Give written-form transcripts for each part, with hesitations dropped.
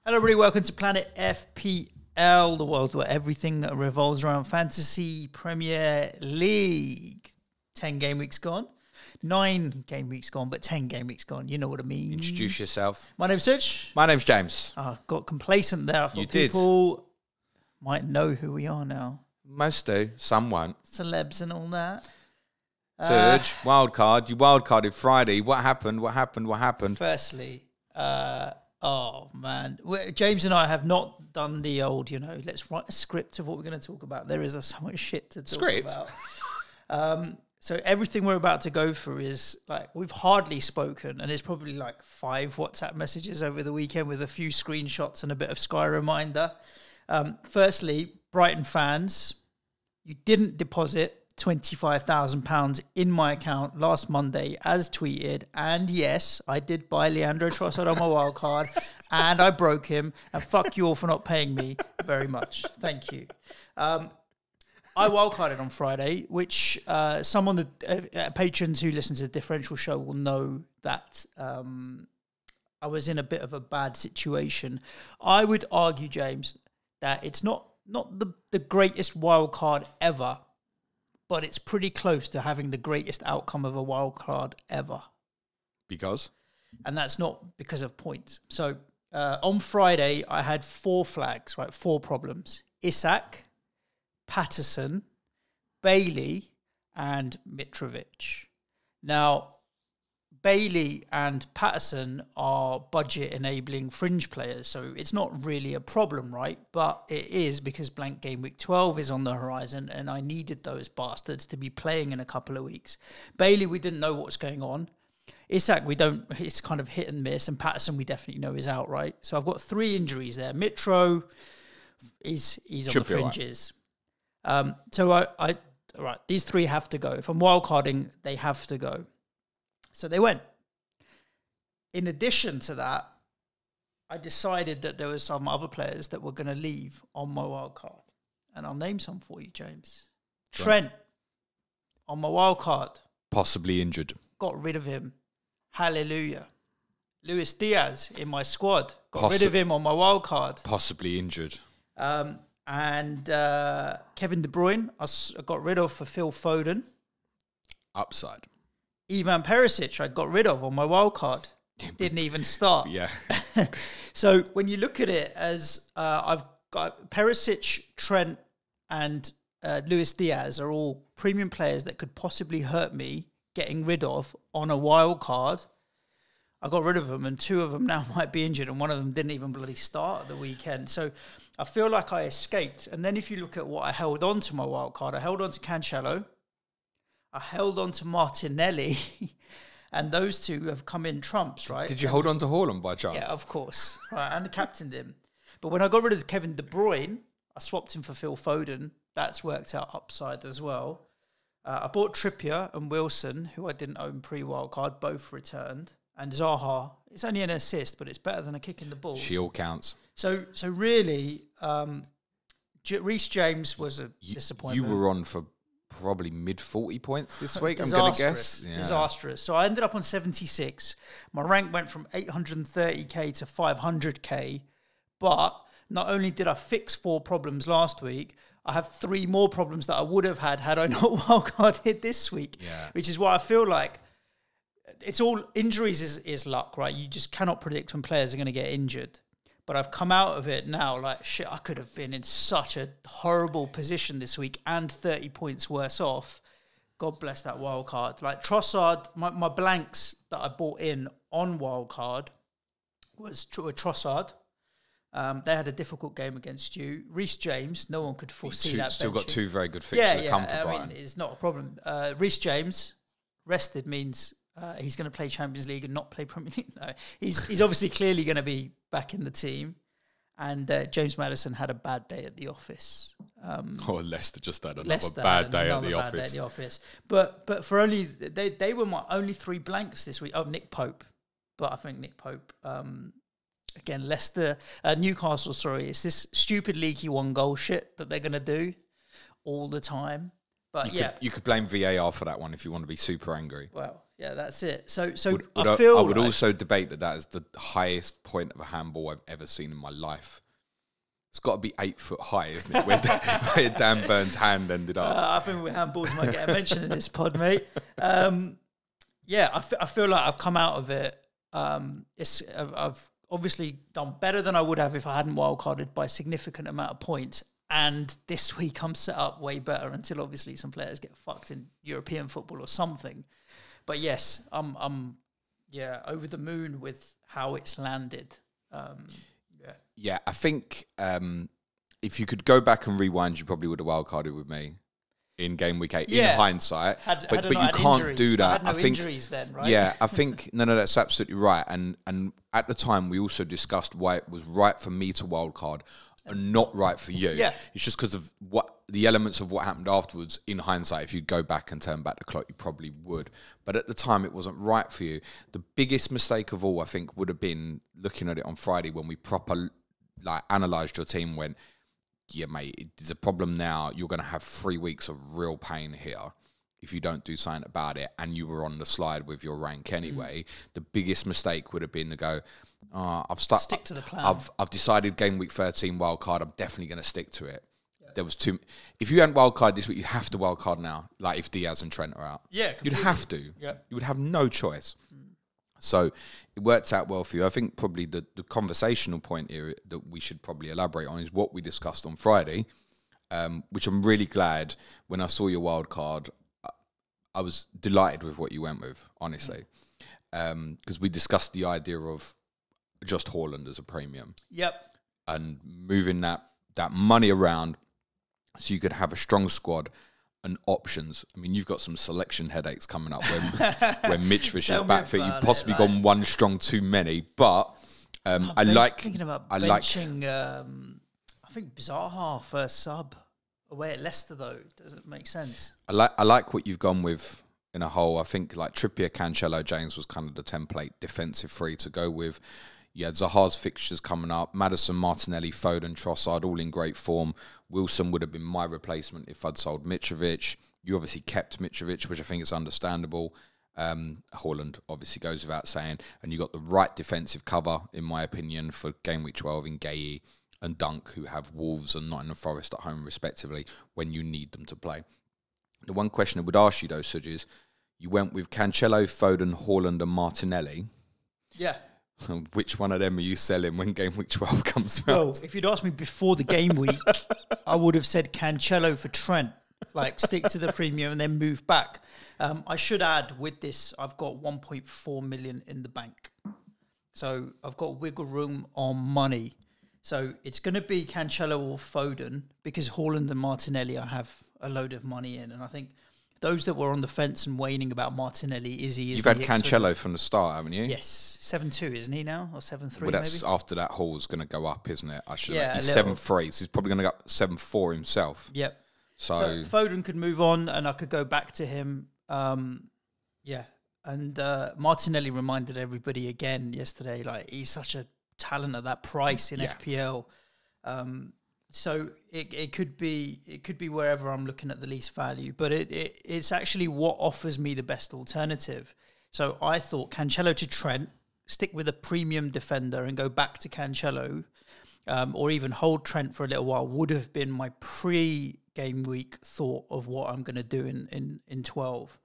Hello, everybody. Welcome to Planet FPL, the world where everything revolves around fantasy Premier League. 10 game weeks gone. 9 game weeks gone, but 10 game weeks gone. You know what I mean. Introduce yourself. My name's Suj. My name's James. I got complacent there. I thought You did. people might know who we are now. Most do. Some won't. Celebs and all that. Suj, wildcard. You wildcarded Friday. What happened? What happened? What happened? Firstly, oh man, James and I have not done the old, let's write a script of what we're going to talk about. There is so much shit to talk about. So everything we're about to go through is like, we've hardly spoken, and it's probably like 5 WhatsApp messages over the weekend with a few screenshots and a bit of Sky reminder. Firstly, Brighton fans, you didn't deposit £25,000 in my account last Monday as tweeted, and yes, I did buy Leandro Trossard on my wild card and I broke him, and fuck you all for not paying me very much. Thank you. I wildcarded on Friday, which some on the patrons who listen to the differential show will know that I was in a bit of a bad situation. I would argue, James, that it's not the greatest wildcard ever, but it's pretty close to having the greatest outcome of a wild card ever. Because? And that's not because of points. So on Friday, I had 4 flags, right? 4 problems. Isak, Patterson, Bailey, and Mitrovic. Now, Bailey and Patterson are budget-enabling fringe players, so it's not really a problem, right? But it is, because blank game week 12 is on the horizon, and I needed those bastards to be playing in a couple of weeks. Bailey, we didn't know what's going on. Isak, it's kind of hit and miss, and Patterson, we definitely know is out, right? So I've got 3 injuries there. Mitro, he's on the fringes. Right. So right, these 3 have to go. If I'm wildcarding, they have to go. So they went. In addition to that, I decided that there were some other players that were going to leave on my wild card. And I'll name some for you, James. Trent, on my wild card. Possibly injured. Got rid of him. Hallelujah. Luis Diaz in my squad. Got rid of him on my wild card. Possibly injured. And Kevin De Bruyne, I got rid of for Phil Foden. Upside. Ivan Perisic, I got rid of on my wild card. Didn't even start. Yeah. So when you look at it as I've got Perisic, Trent, and Luis Diaz are all premium players that could possibly hurt me getting rid of on a wild card. I got rid of them, and 2 of them now might be injured, and one of them didn't even bloody start at the weekend. So I feel like I escaped. And then if you look at what I held on to my wild card, I held on to Cancelo. I held on to Martinelli, and those 2 have come in trumps, right? Did you hold on to Haaland by chance? Yeah, of course. Right, and captained him. But when I got rid of Kevin De Bruyne, I swapped him for Phil Foden. That's worked out upside as well. I bought Trippier and Wilson, who I didn't own pre-wildcard, both returned. And Zaha, it's only an assist, but it's better than a kick in the balls. She all counts. So really, Reece James was a disappointment. You were on for probably mid 40 points this week, I'm going to guess. Yeah. Disastrous. So I ended up on 76. My rank went from 830k to 500k. But not only did I fix 4 problems last week, I have 3 more problems that I would have had I not wildcarded this week. Yeah. Which is why I feel like it's all injuries is luck, right? You just cannot predict when players are going to get injured. But I've come out of it now like, shit, I could have been in such a horrible position this week and 30 points worse off. God bless that wild card. Like Trossard, my blanks that I bought in on wild card were Trossard. They had a difficult game against you. Reece James, no one could foresee that. Still got 2 very good fixtures that come from Brighton. I mean, it's not a problem. Reece James, rested means he's going to play Champions League and not play Premier League. No, he's obviously clearly going to be back in the team. And James Maddison had a bad day at the office. Leicester just had another bad day at the office. But for only they were my only 3 blanks this week. Oh, Nick Pope, but I think Nick Pope. Again, Leicester, Newcastle. Sorry, it's this stupid leaky 1 goal shit that they're going to do all the time. But you could blame VAR for that one if you want to be super angry. Well, yeah, that's it. So I would also debate that is the highest point of a handball I've ever seen in my life. It's got to be 8 foot high, isn't it? Where Dan Burns' hand ended up. I think handballs might get a mention in this pod, mate. I feel like I've come out of it. I've obviously done better than I would have if I hadn't wildcarded by a significant amount of points. And this week I'm set up way better until obviously some players get fucked in European football or something. But yes, I'm over the moon with how it's landed. Yeah, I think if you could go back and rewind, you probably would have wildcarded with me in game week 8 in hindsight. But you can't do that. I think injuries then, right? Yeah, I think no, that's absolutely right. And at the time, we also discussed why it was right for me to wildcard and not right for you. Yeah. It's just because of what the elements of what happened afterwards. In hindsight, if you go back and turn back the clock, you probably would. But at the time, it wasn't right for you. The biggest mistake of all, I think, would have been looking at it on Friday when we proper analysed your team. Went, yeah, mate, there's a problem now. You're going to have 3 weeks of real pain here if you don't do something about it. And you were on the slide with your rank anyway. The biggest mistake would have been to go, stick to the plan. I've decided game week 13 wildcard. I'm definitely going to stick to it. Yeah. There was too. If you hadn't wildcard this week, you'd have to wildcard now. Like if Diaz and Trent are out, completely. You'd have to. Yeah. You would have no choice. So it worked out well for you. I think probably the conversational point here that we should probably elaborate on is what we discussed on Friday, which I'm really glad when I saw your wild card. I was delighted with what you went with, honestly, because we discussed the idea of just Haaland as a premium. Yep. And moving that money around so you could have a strong squad and options. I mean, you've got some selection headaches coming up when Mitrovic is back fit. You've possibly gone one strong too many, but thinking about benching. I think Zaha first sub away at Leicester though. Does it make sense? I like what you've gone with in a whole. I think like Trippier, Cancelo, James was kind of the template defensive three to go with. Yeah, Zaha's fixtures coming up. Maddison, Martinelli, Foden, Trossard, all in great form. Wilson would have been my replacement if I'd sold Mitrovic. You obviously kept Mitrovic, which I think is understandable. Haaland obviously goes without saying. And you got the right defensive cover, in my opinion, for game week 12 in Gueye and Dunk, who have Wolves and Nottingham Forest at home, respectively, when you need them to play. The one question I would ask you, though, Suj, is you went with Cancelo, Foden, Haaland and Martinelli. Yeah. Which one of them are you selling when game week 12 comes around? Well, if you'd asked me before the game week, I would have said Cancelo for Trent. Like, stick to the premium and then move back. I should add, with this, I've got 1.4 million in the bank. So I've got wiggle room on money. So it's going to be Cancelo or Foden, because Haaland and Martinelli I have a load of money in. And I think those that were on the fence and waning about Martinelli, You've had Cancelo from the start, haven't you? Yes. 7-2, isn't he now? Or 7-3 well, that's maybe? After that Hall's going to go up, isn't it? He's 7-3, so he's probably going to go up 7-4 himself. Yep. So Foden could move on and I could go back to him. And Martinelli reminded everybody again yesterday, like, he's such a talent at that price in FPL. So it could be wherever I'm looking at the least value, but it's actually what offers me the best alternative. So I thought Cancelo to Trent, stick with a premium defender and go back to Cancelo, or even hold Trent for a little while would have been my pre-game week thought of what I'm going to do in 12.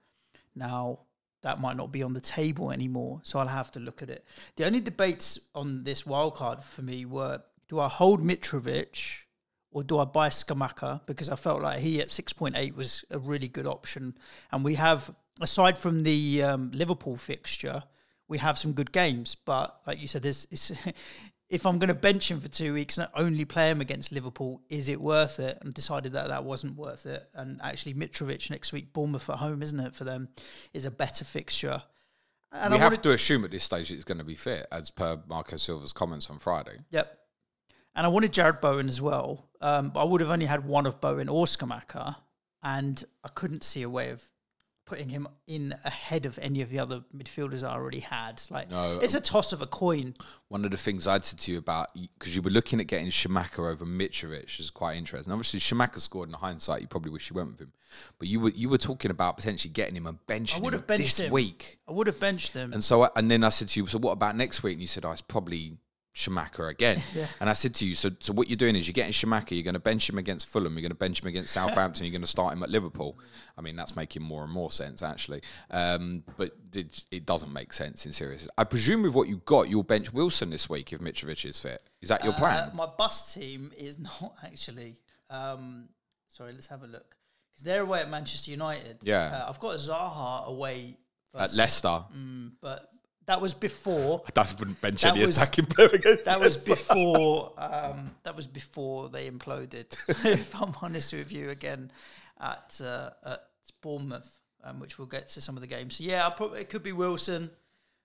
Now, that might not be on the table anymore, so I'll have to look at it. The only debates on this wildcard for me were, do I hold Mitrovic or do I buy Skamaka? Because I felt like he at 6.8 was a really good option. And we have, aside from the Liverpool fixture, we have some good games. But like you said, if I'm going to bench him for 2 weeks and only play him against Liverpool, is it worth it? And decided that wasn't worth it. And actually Mitrovic next week, Bournemouth at home, isn't it, for them, is a better fixture. And we have to assume at this stage it's going to be fit, as per Marco Silva's comments on Friday. Yep. And I wanted Jared Bowen as well. But I would have only had one of Bowen or Skamaka. And I couldn't see a way of putting him in ahead of any of the other midfielders I already had. Like, no, it's a toss of a coin. One of the things I'd said to you about, because you were looking at getting Schumacher over Mitrovic, is quite interesting. Obviously, Schumacher scored in hindsight. You probably wish you went with him. But you were talking about potentially getting him and benching him this week. I would have benched him. And then I said to you, so what about next week? And you said, it's probably Schumacher again. Yeah. And I said to you, so what you're doing is you're getting Schumacher, you're going to bench him against Fulham, you're going to bench him against Southampton, you're going to start him at Liverpool. I mean, that's making more and more sense, actually. But it doesn't make sense in seriousness. I presume with what you got, you'll bench Wilson this week if Mitrovic is fit. Is that your plan? My bus team is not actually. Sorry, let's have a look. Because they're away at Manchester United. Yeah. I've got Zaha away. At Leicester. But that was before. I wouldn't bench any attacking player against. That was before. That was before they imploded. If I'm honest with you, again at Bournemouth, which we'll get to some of the games. So yeah, it could be Wilson,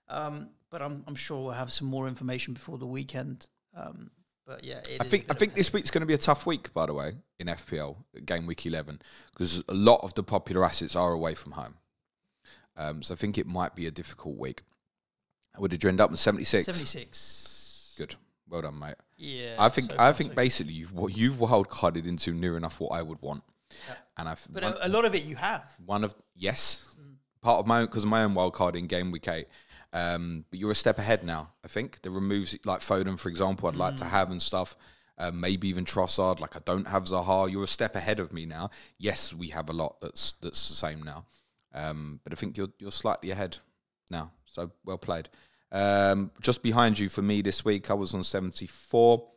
but I'm sure we'll have some more information before the weekend. But yeah, I think this week's going to be a tough week, by the way, in FPL, game week 11, because a lot of the popular assets are away from home. So I think it might be a difficult week. What did you end up with? 76? 76. Good. Well done, mate. Yeah. I think basically you've wildcarded into near enough what I would want. Yeah. And a lot of it you have. Part of my own, because of my own wildcard in game week 8. But you're a step ahead now, I think. The removes, like Foden, for example, I'd like to have and stuff. Maybe even Trossard. Like, I don't have Zaha. You're a step ahead of me now. Yes, we have a lot that's the same now. But I think you're slightly ahead now. So, well played. Just behind you for me this week, I was on 74.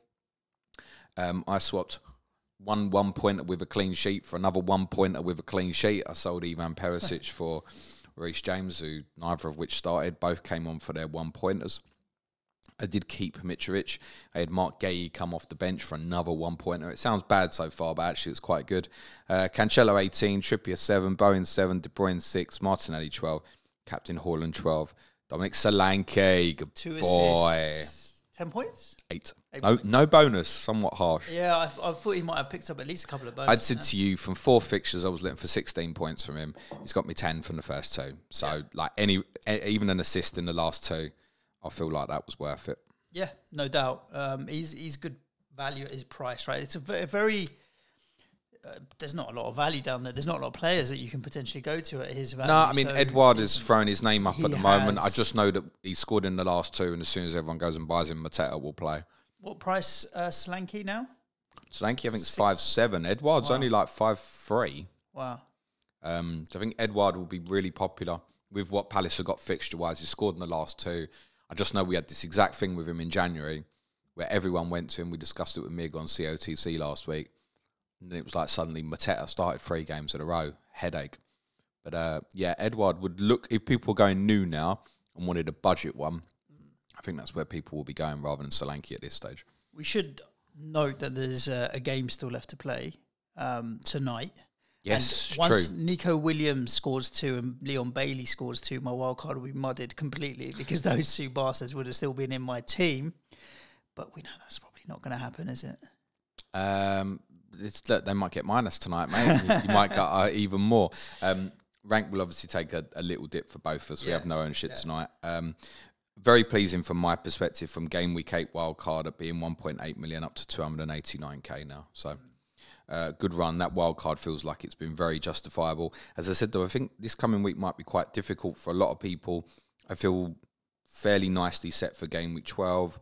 I swapped one pointer with a clean sheet for another 1 pointer with a clean sheet. I sold Ivan Perisic for Suj James, who neither of which started. Both came on for their 1 pointers. I did keep Mitrovic. I had Mark Gay come off the bench for another 1 pointer. It sounds bad so far, but actually it's quite good. Cancelo 18, Trippier 7, Bowen 7, De Bruyne 6, Martinelli 12, Captain Haaland 12, Dominic Solanke, good 2 boy. Assists. 10 points? 8. No bonus, somewhat harsh. Yeah, I thought he might have picked up at least a couple of bonuses. I'd said to you, from 4 fixtures, I was looking for 16 points from him. He's got me 10 from the first 2. So, even an assist in the last 2, I feel like that was worth it. Yeah, no doubt. He's good value at his price, right? It's a very there's not a lot of value down there. There's not a lot of players that you can potentially go to at his value. No, I mean, so Edouard is throwing his name up at the moment. I just know that he scored in the last 2, and as soon as everyone goes and buys him, Mateta will play. What price Solanke now? Solanke, I think it's 5.7. Edouard's only like 5.3. Wow. So I think Edouard will be really popular with what Palace have got fixture-wise. He scored in the last 2. I just know we had this exact thing with him in January where everyone went to him. We discussed it with Mig on COTC last week. And it was like suddenly Mateta started 3 games in a row. Headache. But yeah, Edouard would look, if people are going new now and wanted a budget one, I think that's where people will be going rather than Solanke at this stage. We should note that there's a game still left to play tonight. Yes, and once Nico Williams scores 2 and Leon Bailey scores 2, my wildcard will be mudded completely because those 2 bastards would have still been in my team. But we know that's probably not going to happen, is it? They might get minus tonight, mate. You might get even more. Rank will obviously take a little dip for both of us. We have no ownership tonight. Very pleasing from my perspective from game week 8 wildcard at being 1.8 million up to 289k now. So good run. That wildcard feels like it's been very justifiable. As I said, though, I think this coming week might be quite difficult for a lot of people. I feel fairly nicely set for game week 12.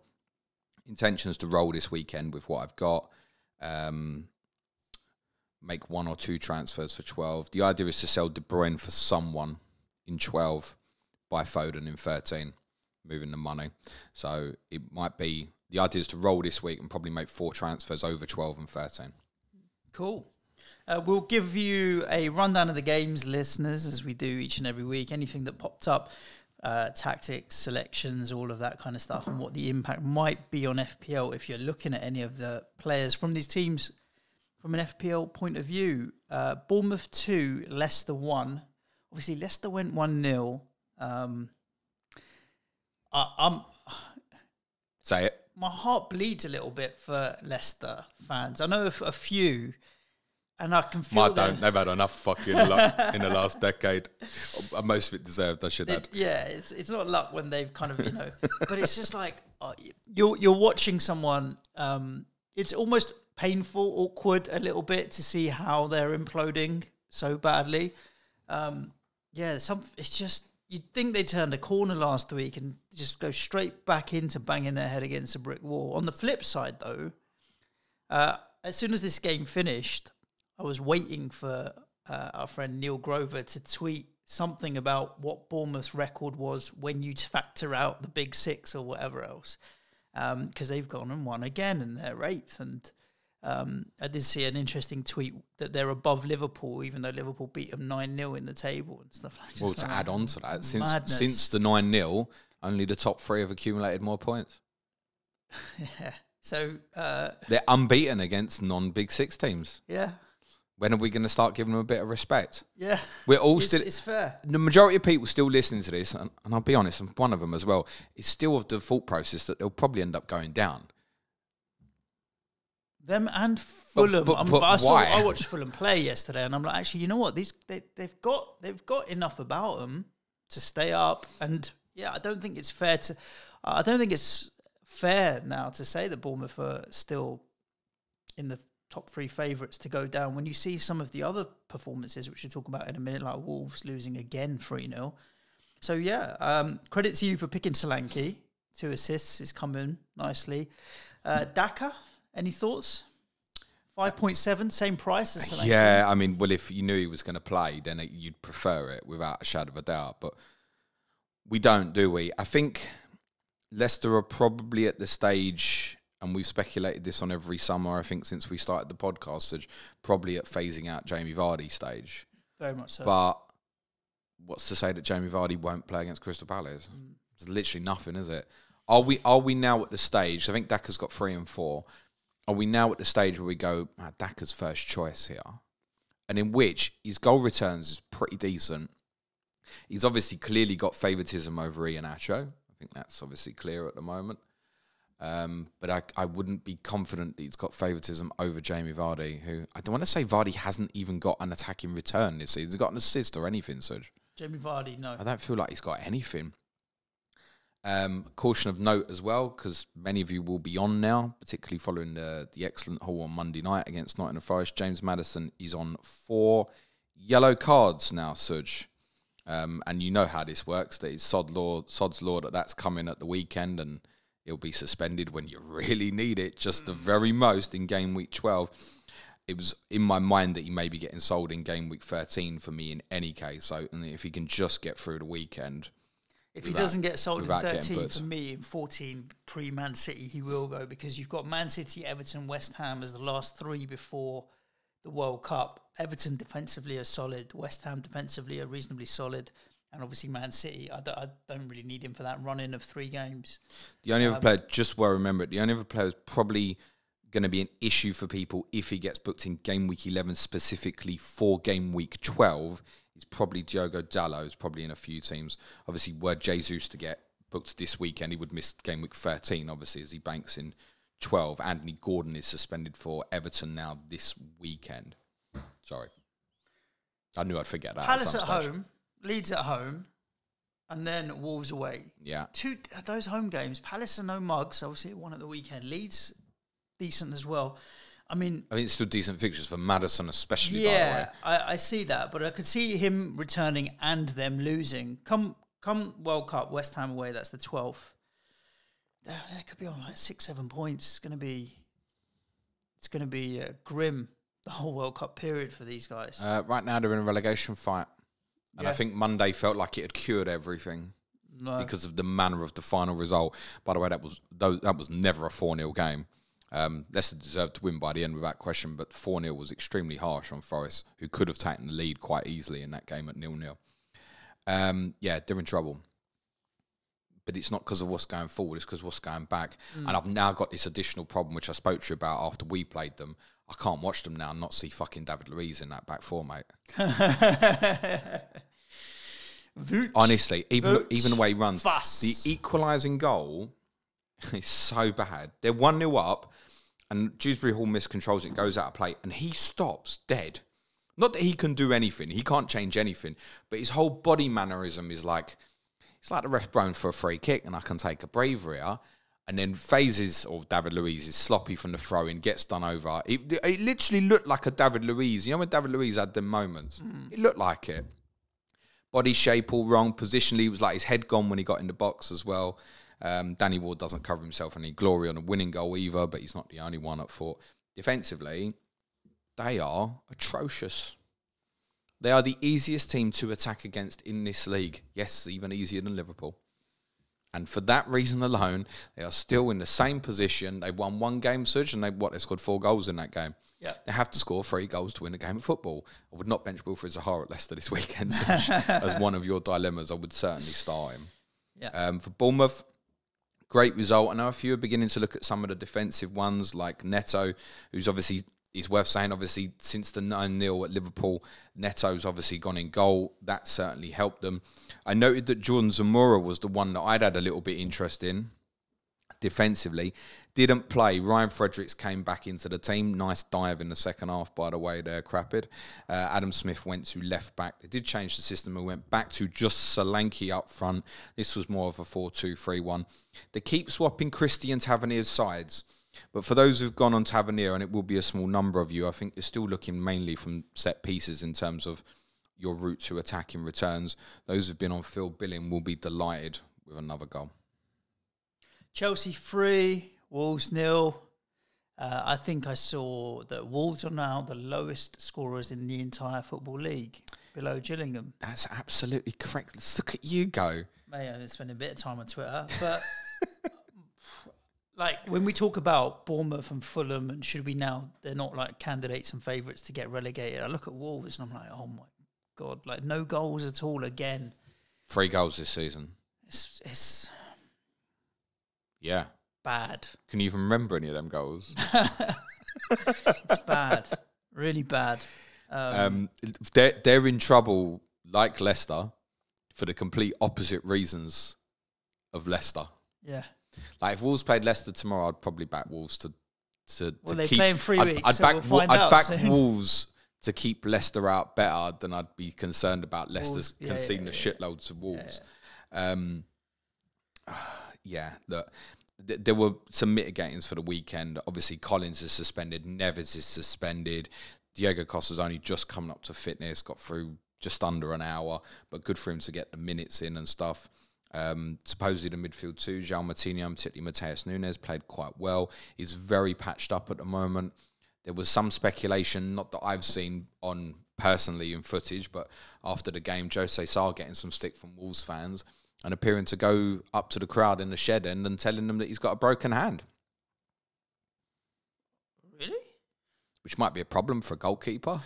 Intentions to roll this weekend with what I've got. Make 1 or 2 transfers for 12. The idea is to sell De Bruyne for someone in 12, buy Foden in 13, moving the money. So it might be, the idea is to roll this week and probably make 4 transfers over 12 and 13. Cool. We'll give you a rundown of the games, listeners, as we do each and every week. Anything that popped up, tactics, selections, all of that kind of stuff, and what the impact might be on FPL if you're looking at any of the players from these teams from an FPL point of view. Bournemouth 2, Leicester 1. Obviously, Leicester went 1-0. Say it. My heart bleeds a little bit for Leicester fans. I know a few And I can feel They've had enough fucking luck in the last decade. Most of it deserved, I should add. Yeah, it's not luck when they've kind of, but it's just like you're watching someone. It's almost painful, awkward a little bit to see how they're imploding so badly. It's just, you'd think they turned a corner last week and just go straight back into banging their head against a brick wall. On the flip side, though, as soon as this game finished, I was waiting for our friend Neil Grover to tweet something about what Bournemouth's record was when you factor out the big six or whatever else, because they've gone and won again and they're eighth. And I did see an interesting tweet that they're above Liverpool, even though Liverpool beat them 9-0 in the table and stuff like that. Well, to add on to that, since the 9-0, only the top three have accumulated more points. Yeah. So they're unbeaten against non-Big Six teams. Yeah. When are we going to start giving them a bit of respect? Yeah. We're all it's fair. The majority of people still listening to this, and I'll be honest, I'm one of them as well, is still of the thought process that they'll probably end up going down. Them and Fulham. But why? I watched Fulham play yesterday, and I'm like, actually, you know what? They've got enough about them to stay up. And yeah, I don't think it's fair now to say that Bournemouth are still in the top three favourites to go down when you see some of the other performances, which we'll talk about in a minute, like Wolves losing again 3-0. So yeah, credit to you for picking Solanke. 2 assists is coming nicely. Daka, any thoughts? 5.7, same price as Solanke. Yeah, I mean, well, if you knew he was going to play, then you'd prefer it without a shadow of a doubt. But we don't, do we? I think Leicester are probably at the stage, and we've speculated this on every summer, I think, since we started the podcast, so probably at phasing out Jamie Vardy stage. Very much so. But what's to say that Jamie Vardy won't play against Crystal Palace? There's literally nothing, is it? Are we now at the stage, I think Daka's got 3 and 4, are we now at the stage where we go, Daka's first choice here? And in which his goal returns is pretty decent. He's obviously clearly got favouritism over Iheanacho. I think that's obviously clear at the moment. But I wouldn't be confident that he's got favouritism over Jamie Vardy, who I don't want to say Vardy hasn't even got an attacking return this season. He's got an assist or anything, Suj. Jamie Vardy, no. I don't feel like he's got anything. Caution of note as well, because many of you will be on now, particularly following the excellent haul on Monday night against Nottingham Forest. James Maddison is on 4 yellow cards now, Suj. And you know how this works, that it's sod's law that's coming at the weekend, and he'll be suspended when you really need it, just the very most in game week 12. It was in my mind that he may be getting sold in game week 13 for me in any case. So if he can just get through the weekend. If he doesn't get sold in 13 for me, in 14 pre-Man City, he will go, because you've got Man City, Everton, West Ham as the last 3 before the World Cup. Everton defensively are solid. West Ham defensively are reasonably solid. And obviously Man City, I don't really need him for that run-in of 3 games. The only other player, just well remember it, the only other player is probably going to be an issue for people if he gets booked in game week 11 specifically for game week 12. He's probably Diogo Dalot. He's probably in a few teams. Obviously, were Jesus to get booked this weekend, he would miss game week 13, obviously, as he banks in 12. Anthony Gordon is suspended for Everton now this weekend. Sorry. I knew I'd forget that. Palace at home, Leeds at home, and then Wolves away. Yeah. 2 those home games. Palace are no mugs. Obviously, one at the weekend. Leeds, decent as well. I mean, it's still decent fixtures for Maddison, especially. Yeah, by the way. I see that, but I could see him returning and them losing. Come World Cup, West Ham away. That's the 12th. They could be on like 6-7 points. It's going to be grim, the whole World Cup period for these guys. Right now they're in a relegation fight, and I think Monday felt like it had cured everything because of the manner of the final result. By the way, that was never a 4-0 game. Leicester deserved to win by the end without question, but 4-0 was extremely harsh on Forest, who could have taken the lead quite easily in that game at 0-0. They're in trouble. But it's not because of what's going forward, it's because of what's going back. And I've now got this additional problem, which I spoke to you about after we played them. I can't watch them now and not see fucking David Louise in that back four, mate. Honestly, even the way he runs. The equalising goal is so bad. They're 1-0 up, and Dewsbury Hall miscontrols it, goes out of play, and he stops dead. Not that he can do anything, he can't change anything, but his whole body mannerism is like, it's like the ref blown for a free kick, and I can take a breather here. And then phases of David Louise is sloppy from the throw-in, gets done over. It literally looked like a David Louise. You know when David Louise had them moments? It looked like it. Body shape all wrong. Positionally, it was like his head gone when he got in the box as well. Danny Ward doesn't cover himself any glory on a winning goal either, but he's not the only one at fault. Defensively, they are atrocious. They are the easiest team to attack against in this league. Yes, even easier than Liverpool. And for that reason alone, they are still in the same position. They won one game, Suj, and they scored 4 goals in that game. Yeah. They have to score 3 goals to win a game of football. I would not bench Wilfried Zaha at Leicester this weekend, Suj, as one of your dilemmas. I would certainly start him. Yeah. For Bournemouth, great result. I know a few are beginning to look at some of the defensive ones, like Neto, who's obviously... It's worth saying, obviously, since the 9-0 at Liverpool, Neto's obviously gone in goal. That certainly helped them. I noted that Jordan Zamora was the one that I'd had a little bit interest in defensively. Didn't play. Ryan Fredericks came back into the team. Nice dive in the second half, by the way, there, Crapid. Adam Smith went to left back. They did change the system and went back to just Solanke up front. This was more of a 4-2-3-1. They keep swapping Christie and Tavernier's sides. But for those who've gone on Tavernier, and it will be a small number of you, I think you're still looking mainly from set pieces in terms of your route to attacking returns. Those who've been on Phil Billing will be delighted with another goal. Chelsea 3, Wolves 0. I think I saw that Wolves are now the lowest scorers in the entire Football League, below Gillingham. That's absolutely correct. Let's look at you go. Mate, I spend a bit of time on Twitter, but... Like, when we talk about Bournemouth and Fulham and should we now, they're not like candidates and favourites to get relegated. I look at Wolves and I'm like, oh my God, like no goals at all again. 3 goals this season. It's yeah. Bad. Can you even remember any of them goals? It's bad. Really bad. They're in trouble, like Leicester, for the complete opposite reasons of Leicester. Yeah. Like if Wolves played Leicester tomorrow, I'd probably back Wolves to they keep. play in 3 weeks. I'd back Wolves to keep Leicester out better than I'd be concerned about Leicester conceding the shitloads of Wolves. Look, there were some mitigatings for the weekend. Obviously, Collins is suspended, Neves is suspended. Diego Costa's only just coming up to fitness, got through just under an hour, but good for him to get the minutes in and stuff. Supposedly the midfield too, João Moutinho, particularly Mateus Nunes, played quite well. He's very patched up at the moment. There was some speculation, not that I've seen on personally in footage, but after the game, Jose Sarr getting some stick from Wolves fans and appearing to go up to the crowd in the shed end and telling them that he's got a broken hand. Really? Which might be a problem for a goalkeeper.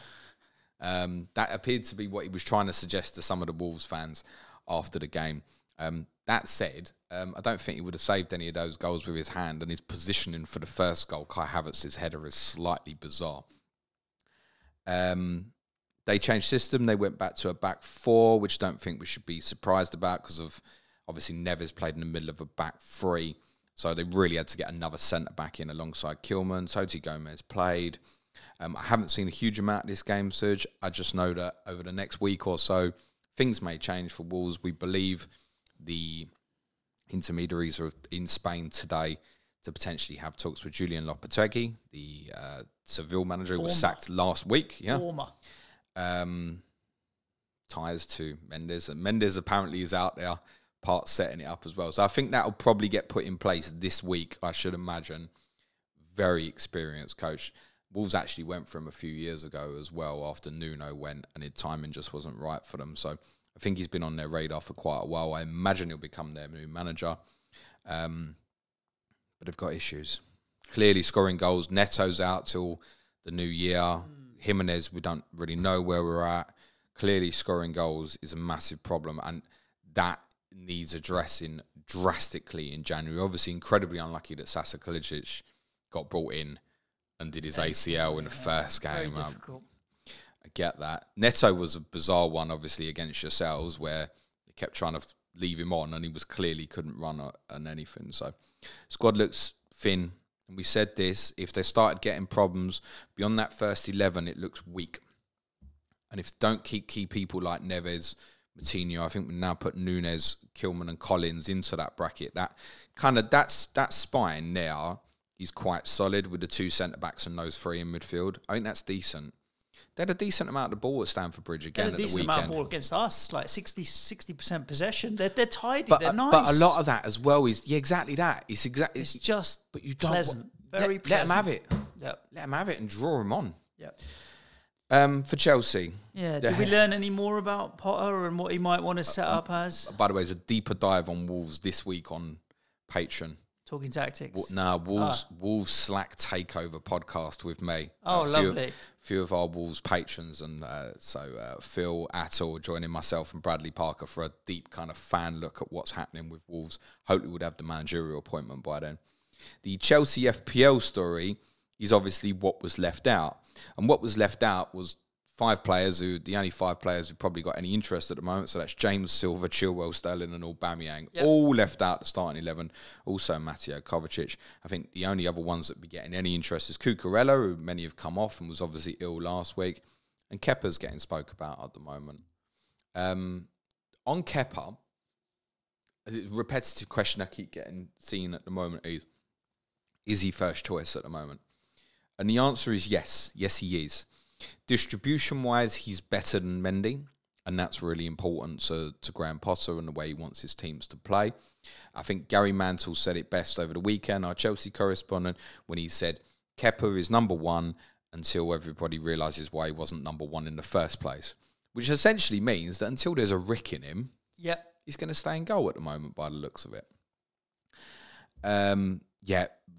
That appeared to be what he was trying to suggest to some of the Wolves fans after the game. That said, I don't think he would have saved any of those goals with his hand, and his positioning for the first goal, Kai Havertz's header, is slightly bizarre. They changed system. They went back to a back 4, which I don't think we should be surprised about because of, obviously, Neves played in the middle of a back 3, so they really had to get another centre-back in alongside Kilman. Toti Gomez played. I haven't seen a huge amount of this game, Suj. I just know that over the next week or so, things may change for Wolves. We believe the intermediaries are in Spain today to potentially have talks with Julian Lopetegui, the Seville manager who was sacked last week. Yeah. Ties to Mendes. And Mendes apparently is out there, part setting it up as well. So I think that will probably get put in place this week, I should imagine. Very experienced coach. Wolves actually went for him a few years ago as well after Nuno went, and his timing just wasn't right for them. So I think he's been on their radar for quite a while. I imagine he'll become their new manager. But they've got issues. Clearly scoring goals. Neto's out till the new year. Jimenez, we don't really know where we're at. Clearly scoring goals is a massive problem, and that needs addressing drastically in January. Obviously, incredibly unlucky that Sasa Kalicic got brought in and did his ACL in the first game. Very difficult. I get that. Neto was a bizarre one, obviously, against yourselves, where they kept trying to leave him on, and he was clearly couldn't run on anything. So, squad looks thin. and we said this, if they started getting problems beyond that first 11, it looks weak. And if they don't keep key people like Neves, Moutinho, I think we now put Nunes, Kilman and Collins into that bracket. That spine there is quite solid with the 2 centre-backs and those 3 in midfield. I think that's decent. They had a decent amount of the ball at Stamford Bridge again at the weekend. They had a decent amount of ball against us, like 60% possession. They're tidy, they're nice. But a lot of that as well is, exactly that. It's just but you don't pleasant, very pleasant. Let them have it. Yep. Let them have it and draw them on. Yep. For Chelsea. Yeah, did we learn any more about Potter and what he might want to set up as? By the way, there's a deeper dive on Wolves this week on Patreon. Talking tactics. Wolves Slack Takeover podcast with me. Oh, lovely. Few of our Wolves patrons, and Phil Attle joining myself and Bradley Parker for a deep kind of fan look at what's happening with Wolves. Hopefully we'll have the managerial appointment by then. The Chelsea FPL story is obviously what was left out. And what was left out was 5 players the only 5 players who probably got any interest at the moment. So that's James, Silva, Chilwell, Sterling and Aubameyang. Yep. All left out the starting 11. Also Mateo Kovacic. I think the only other ones that would be getting any interest is Cucurella, who many have come off and was obviously ill last week. And Kepa's getting spoke about at the moment. On Kepa, a repetitive question I keep seeing at the moment is he first choice at the moment? And the answer is yes. Yes, he is. Distribution-wise, he's better than Mendy, and that's really important to Graham Potter and the way he wants his teams to play. I think Gary Mantle said it best over the weekend, our Chelsea correspondent, when he said, Kepa is number 1 until everybody realises why he wasn't number 1 in the first place, which essentially means that until there's a rick in him, he's going to stay in goal at the moment by the looks of it.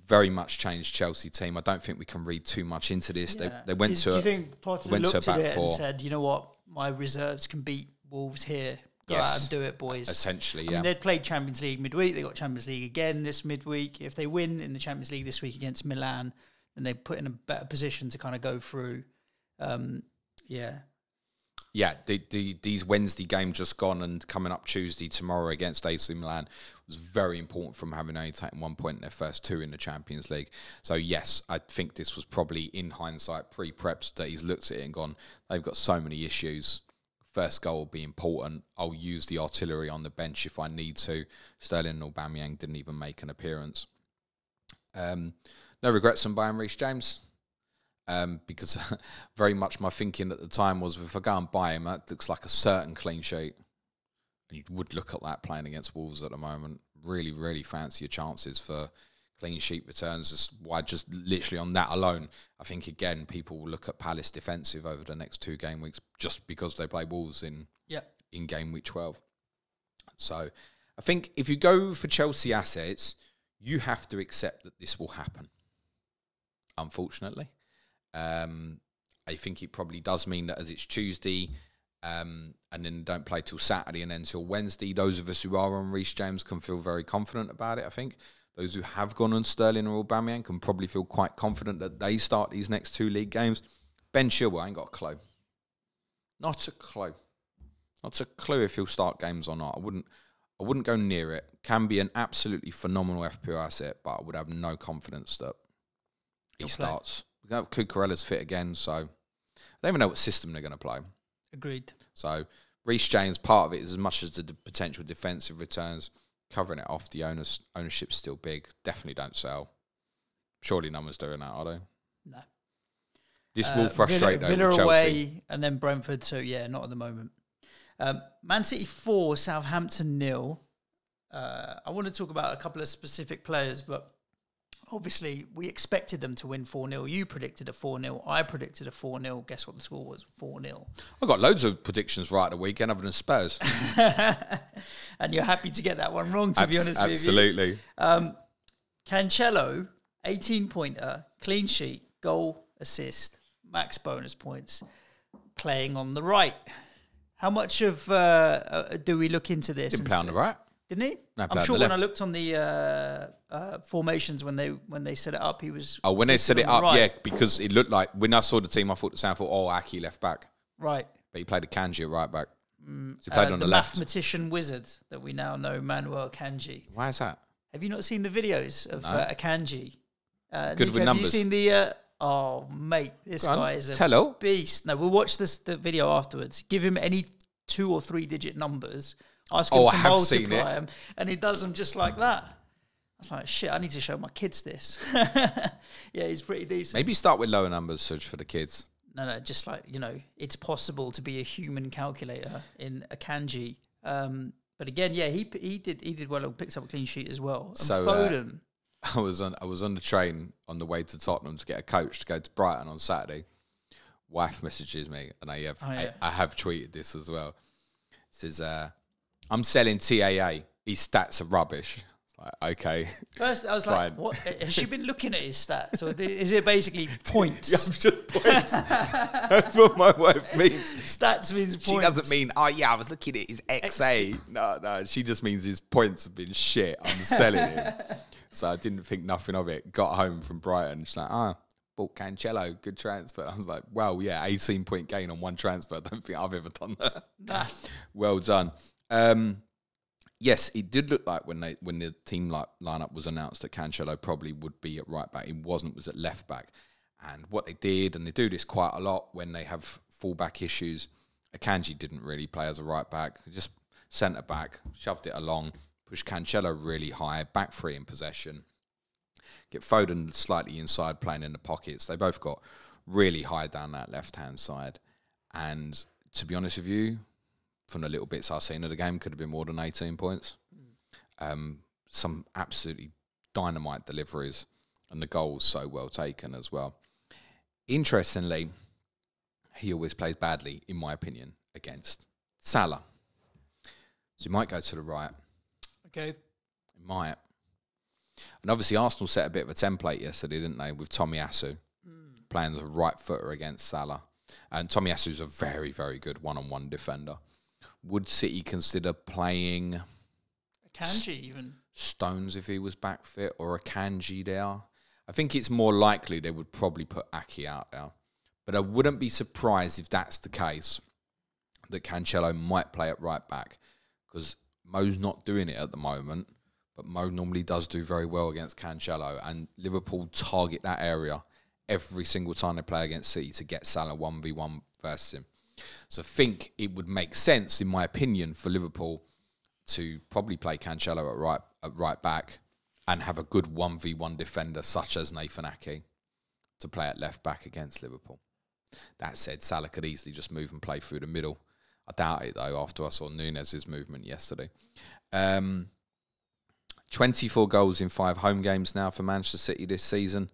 Very much changed Chelsea team. I don't think we can read too much into this. Yeah. They went to Do you think Potter looked at it 4. and said, you know what, my reserves can beat Wolves here. Go out and do it, boys. Essentially, I mean, they'd played Champions League midweek. They got Champions League again this midweek. If they win in the Champions League this week against Milan, then they put in a better position to kind of go through. These Wednesday games just gone and coming up Tuesday, tomorrow against AC Milan was very important from having only taken 1 point in their first 2 in the Champions League. So yes, I think this was probably in hindsight pre-preps that he's looked at it and gone, they've got so many issues. First goal will be important. I'll use the artillery on the bench if I need to. Sterling and Aubameyang didn't even make an appearance. No regrets on buying Reece James. Because very much my thinking at the time was, if I go and buy him, that looks like a certain clean sheet. And you would look at that playing against Wolves at the moment. Really, really fancy your chances for clean sheet returns. Just literally on that alone, I think, again, people will look at Palace defensive over the next 2 game weeks just because they play Wolves in game week 12. So I think if you go for Chelsea assets, you have to accept that this will happen, unfortunately. I think it probably does mean that as it's Tuesday and then don't play till Saturday and then till Wednesday, those of us who are on Reece James can feel very confident about it, I think. Those who have gone on Sterling or Aubameyang can probably feel quite confident that they start these next 2 league games. Ben Chilwell ain't got a clue. Not a clue. Not a clue if he'll start games or not. I wouldn't go near it. Can be an absolutely phenomenal FPL asset, but I would have no confidence that he starts. Cucurella's fit again, so I don't even know what system they're going to play. Agreed. So Reece James, part of it is as much as the potential defensive returns, covering it off. The ownership's still big. Definitely don't sell. Surely no one's doing that, are they? No. This will frustrate Villa Chelsea. Away and then Brentford, so yeah, not at the moment. Man City 4, Southampton 0. I want to talk about a couple of specific players, but obviously, we expected them to win 4-0. You predicted a 4-0. I predicted a 4-0. Guess what the score was? 4-0. I got loads of predictions right at the weekend other than Spurs. And you're happy to get that one wrong, to be honest with you. Absolutely. Cancelo, 18-pointer, clean sheet, goal, assist, max bonus points, playing on the right. How much of do we look into this? Didn't play on the right. Didn't he? No, I'm sure when I looked on the formations when they set it up, he was. Oh, when they set it up, right. yeah, because it looked like when I saw the team, I thought the sound thought, Aki left back, right? But he played a Kanji at right back. So he played on the left. Mathematician wizard that we now know, Manuel Akanji. Why is that? Have you not seen the videos of Akanji? Good Nico, with numbers. Have you seen the... oh, mate, this guy is a beast. No, we'll watch the video afterwards. Give him any 2 or 3 digit numbers. Ask him to multiply them. And he does them just like that. I was like, shit, I need to show my kids this. Yeah, he's pretty decent. Maybe start with lower numbers, Suj, for the kids. No, just like, it's possible to be a human calculator in a kanji. But again, yeah, he did well and picks up a clean sheet as well. And so, Foden... I was on the train on the way to Tottenham to get a coach to go to Brighton on Saturday. Wife messages me, and I have tweeted this as well. It says, I'm selling TAA. His stats are rubbish. Like, okay. First, I was like, what? Has she been looking at his stats? Or is it basically points? Yeah, just points. That's what my wife means. Stats means points. She doesn't mean, I was looking at his XA. No, she just means his points have been shit. I'm selling him. So I didn't think nothing of it. Got home from Brighton. She's like, bought Cancelo, good transfer. I was like, well, yeah, 18-point gain on one transfer. I don't think I've ever done that. Nah. Well done. Yes, it did look like when the team lineup was announced that Cancelo probably would be at right back. He wasn't, was at left back. And what they did, and they do this quite a lot when they have full-back issues, Akanji didn't really play as a right back. Just centre back, shoved it along, push Cancelo really high, back three in possession. Get Foden slightly inside, playing in the pockets. They both got really high down that left-hand side. And to be honest with you, from the little bits I've seen of the game, could have been more than 18 points. Some absolutely dynamite deliveries, and the goals so well taken as well. Interestingly, he always plays badly, in my opinion, against Salah. So he might go to the right. Okay. He might. And obviously Arsenal set a bit of a template yesterday, didn't they, with Tomiyasu playing as a right footer against Salah. And Tomiyasu's a very, very good one-on-one defender. Would City consider playing Akanji even? Stones if he was back fit, or Akanji there? I think it's more likely they would probably put Aki out there. But I wouldn't be surprised if that's the case, that Cancelo might play at right back, because Mo's not doing it at the moment, but Mo normally does do very well against Cancelo, and Liverpool target that area every single time they play against City to get Salah 1v1 versus him. So I think it would make sense, in my opinion, for Liverpool to probably play Cancelo at right back and have a good 1v1 defender such as Nathan Ake to play at left back against Liverpool. That said, Salah could easily just move and play through the middle. I doubt it, though, after I saw Nunez's movement yesterday. 24 goals in 5 home games now for Manchester City this season,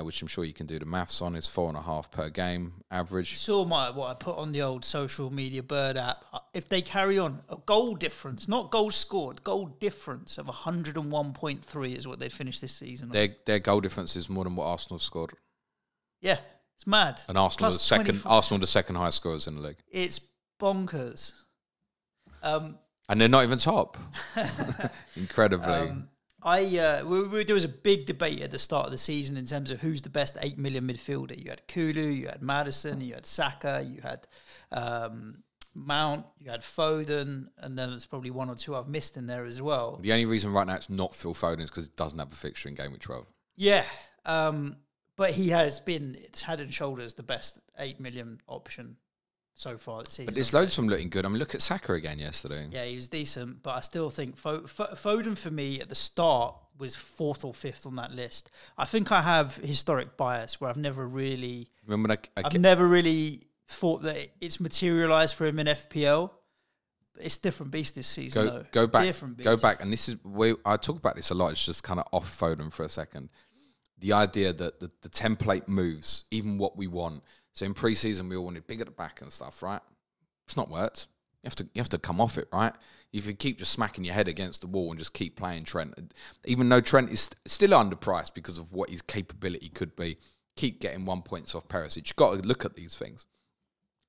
which I'm sure you can do the maths on. It's 4.5 per game average. Saw what I put on the old social media Bird app. If they carry on, a goal difference, not goals scored, goal difference of 101.3 is what they'd finish this season. Their goal difference is more than what Arsenal scored. Yeah, it's mad. And Arsenal the second highest scorers in the league. It's bonkers. And they're not even top. Incredibly. There was a big debate at the start of the season in terms of who's the best 8 million midfielder. You had Kulu, you had Maddison, you had Saka, you had Mount, you had Foden, and then there's probably one or two I've missed in there as well. The only reason right now it's not Phil Foden is because it doesn't have a fixture in Gameweek 12. Yeah, but he has been, it's head and shoulders the best 8 million option so far this season. But there's loads of them looking good. I mean, look at Saka again yesterday. Yeah, he was decent, but I still think Foden for me at the start was 4th or 5th on that list. I think I have historic bias where I've never really... I've never really thought that it's materialised for him in FPL. It's a different beast this season, though. Go back, and this is where I talk about this a lot. It's just kind of off Foden for a second. The idea that the template moves, even what we want. So in pre-season, we all wanted big at the back and stuff, right? It's not worked. You have to come off it, right? If you keep just smacking your head against the wall and just keep playing Trent, even though Trent is still underpriced because of what his capability could be, keep getting 1 point off Perisic. You've got to look at these things.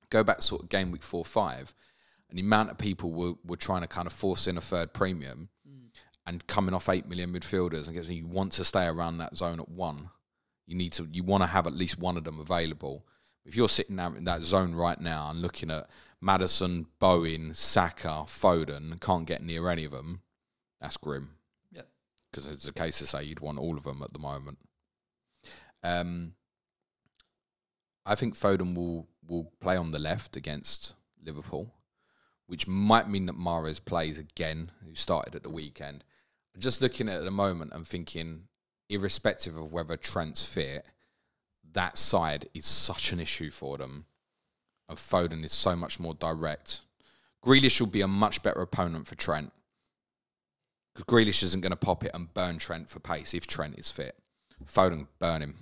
Go back to sort of game week 4-5, and the amount of people were trying to kind of force in a third premium and coming off 8 million midfielders, and you want to stay around that zone at 1. You want to have at least one of them available. If you're sitting there in that zone right now and looking at Maddison, Bowen, Saka, Foden, and can't get near any of them, that's grim. Yeah. Because it's a case to say you'd want all of them at the moment. I think Foden will play on the left against Liverpool, which might mean that Mahrez plays again, who started at the weekend. Just looking at it at the moment and thinking, irrespective of whether Trent's fit, that side is such an issue for them. And Foden is so much more direct. Grealish will be a much better opponent for Trent. Because Grealish isn't going to pop it and burn Trent for pace if Trent is fit. Foden, burn him.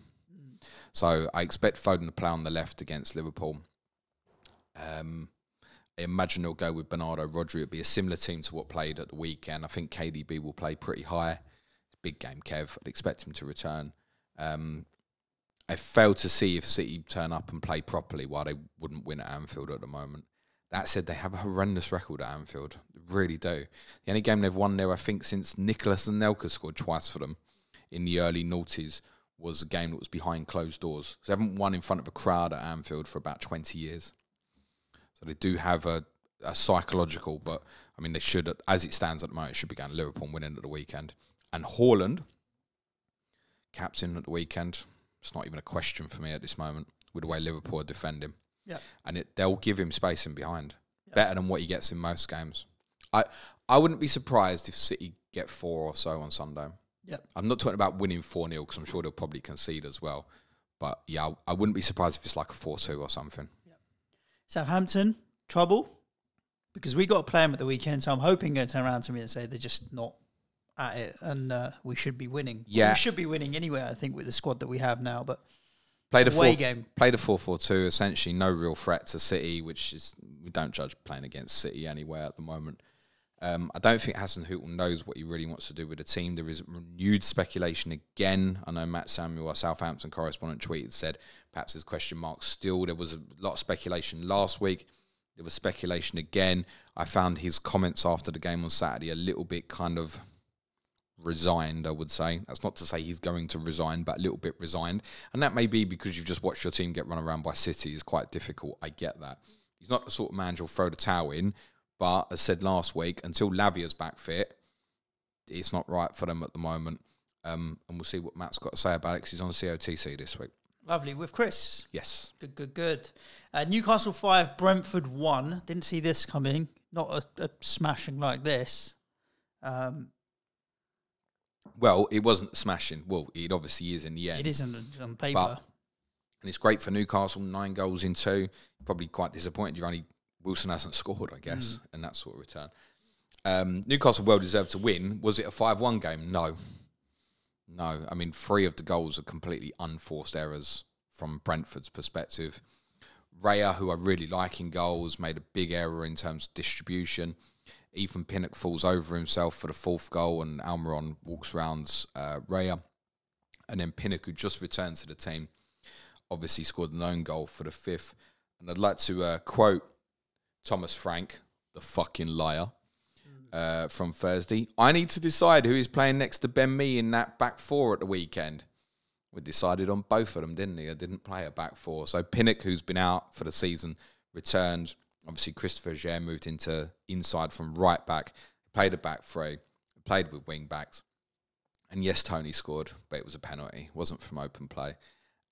So I expect Foden to play on the left against Liverpool. I imagine he'll go with Bernardo Rodri. It'll be a similar team to what played at the weekend. I think KDB will play pretty high. Big game, Kev. I'd expect him to return. I fail to see if City turn up and play properly why they wouldn't win at Anfield at the moment. That said, they have a horrendous record at Anfield. They really do. The only game they've won there, I think, since Nicholas and Nelka scored twice for them in the early noughties, was a game that was behind closed doors. So they haven't won in front of a crowd at Anfield for about 20 years. So they do have a psychological, but I mean, they should, as it stands at the moment, it should be going to Liverpool and winning at the weekend. And Haaland, captain at the weekend, it's not even a question for me at this moment with the way Liverpool are defending. Yeah. And they'll give him space in behind. Yeah. Better than what he gets in most games. I wouldn't be surprised if City get 4 or so on Sunday. Yep. I'm not talking about winning 4-0 because I'm sure they'll probably concede as well. But yeah, I wouldn't be surprised if it's like a 4-2 or something. Yep. Southampton, trouble? Because we got to play them at the weekend, so I'm hoping they'll turn around to me and say they're just not at it and we should be winning. Yeah. We should be winning anyway, I think, with the squad that we have now. But played a game. Played a 4-4-2, essentially no real threat to City, which is, we don't judge playing against City anywhere at the moment. I don't think Hasenhüttl knows what he really wants to do with the team. There is renewed speculation again. I know Matt Samuel, our Southampton correspondent, tweeted, said perhaps there's question marks still. There was a lot of speculation last week. There was speculation again. I found his comments after the game on Saturday a little bit kind of resigned, I would say. That's not to say he's going to resign, but a little bit resigned. And that may be because you've just watched your team get run around by City. It's quite difficult. I get that. He's not the sort of man who'll throw the towel in. But as said last week, until Lavia's back fit, it's not right for them at the moment. And we'll see what Matt's got to say about it because he's on COTC this week. Lovely. With Chris? Yes. Good. Newcastle 5, Brentford 1. Didn't see this coming. Not a smashing like this. Well, it wasn't smashing. Well, it obviously is in the end. It isn't on paper. And it's great for Newcastle, 9 goals in 2. Probably quite disappointed Wilson hasn't scored, I guess, and that sort of return. Newcastle well deserved to win. Was it a 5-1 game? No. I mean, 3 of the goals are completely unforced errors from Brentford's perspective. Raya, who I really like in goals, made a big error in terms of distribution. Ethan Pinnock falls over himself for the 4th goal, and Almiron walks round Raya. And then Pinnock, who just returned to the team, obviously scored an own goal for the 5th. And I'd like to quote Thomas Frank, the fucking liar, from Thursday. I need to decide who is playing next to Ben Mee in that back 4 at the weekend. We decided on both of them, didn't he? I didn't play a back 4. So Pinnock, who's been out for the season, returned. Obviously, Christopher Gere moved into inside from right back. Played a back 3. Played with wing backs. And yes, Tony scored, but it was a penalty. It wasn't from open play.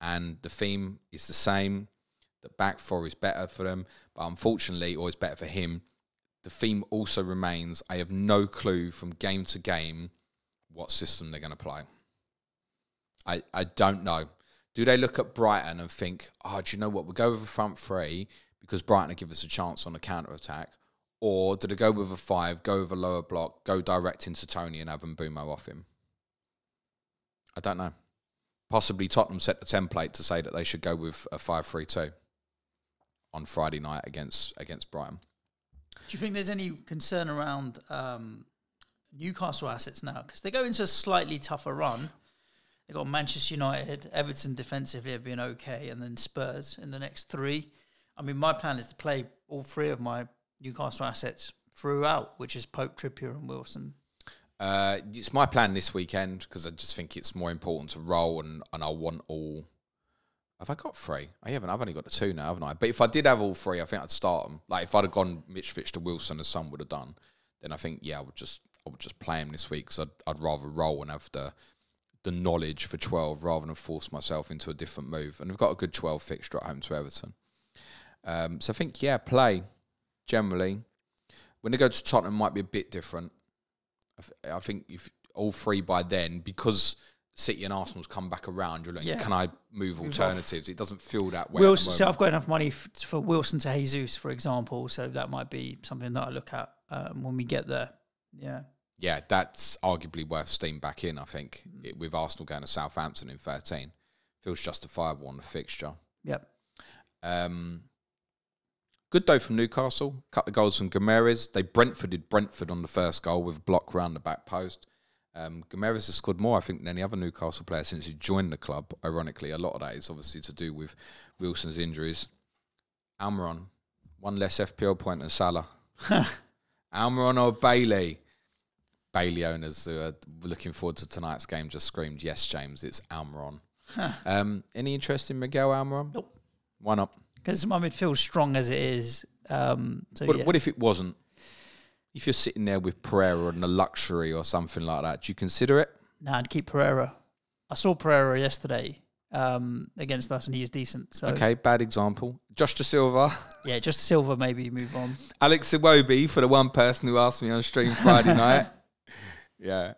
And the theme is the same. The back 4 is better for them, but unfortunately, or it's better for him. The theme also remains, I have no clue from game to game what system they're going to play. I don't know. Do they look at Brighton and think, do you know what, we'll go with a front 3 because Brighton will give us a chance on the counter-attack? Or do they go with a 5, go with a lower block, go direct into Tony and have Mbumo off him? I don't know. Possibly Tottenham set the template to say that they should go with a 5-3-2. On Friday night against Brighton. Do you think there's any concern around Newcastle assets now? Because they go into a slightly tougher run. They've got Manchester United, Everton defensively have been okay, and then Spurs in the next 3. I mean, my plan is to play all 3 of my Newcastle assets throughout, which is Pope, Trippier and Wilson. It's my plan this weekend because I just think it's more important to roll and I want all... Have I got 3? I haven't. I've only got the 2 now, haven't I? But if I did have all 3, I think I'd start them. Like if I'd have gone Mitrovic to Wilson, as some would have done, then I think I would just play him this week because I'd rather roll and have the the knowledge for 12 rather than force myself into a different move. And we've got a good 12 fixture at home to Everton. So I think, yeah, play generally. When they go to Tottenham, might be a bit different. I think if all three by then, because City and Arsenal's come back around, you're like, can I move alternatives? It doesn't feel that way. Wilson, so I've got enough money for Wilson to Jesus, for example. So that might be something that I look at when we get there. Yeah. Yeah, that's arguably worth steam back in, I think, with Arsenal going to Southampton in 13. Feels justifiable on the fixture. Yep. Good though from Newcastle. Cut the goals from Gameres. They Brentforded Brentford on the first goal with a block round the back post. Gameres has scored more, I think, than any other Newcastle player since he joined the club. Ironically, a lot of that is obviously to do with Wilson's injuries. Almiron, one less FPL point than Salah. Almiron or Bailey? Bailey owners who are looking forward to tonight's game just screamed, yes, James, it's Almiron. Any interest in Miguel Almiron? Nope. Why not? Because my midfield's strong as it is. What if it wasn't? If you're sitting there with Pereira and the luxury or something like that, do you consider it? Nah, I'd keep Pereira. I saw Pereira yesterday against us and he's decent. So. Okay, bad example. Josh Da Silva. Yeah, Josh Da Silva, maybe move on. Alex Iwobi, for the one person who asked me on stream Friday night. Yeah.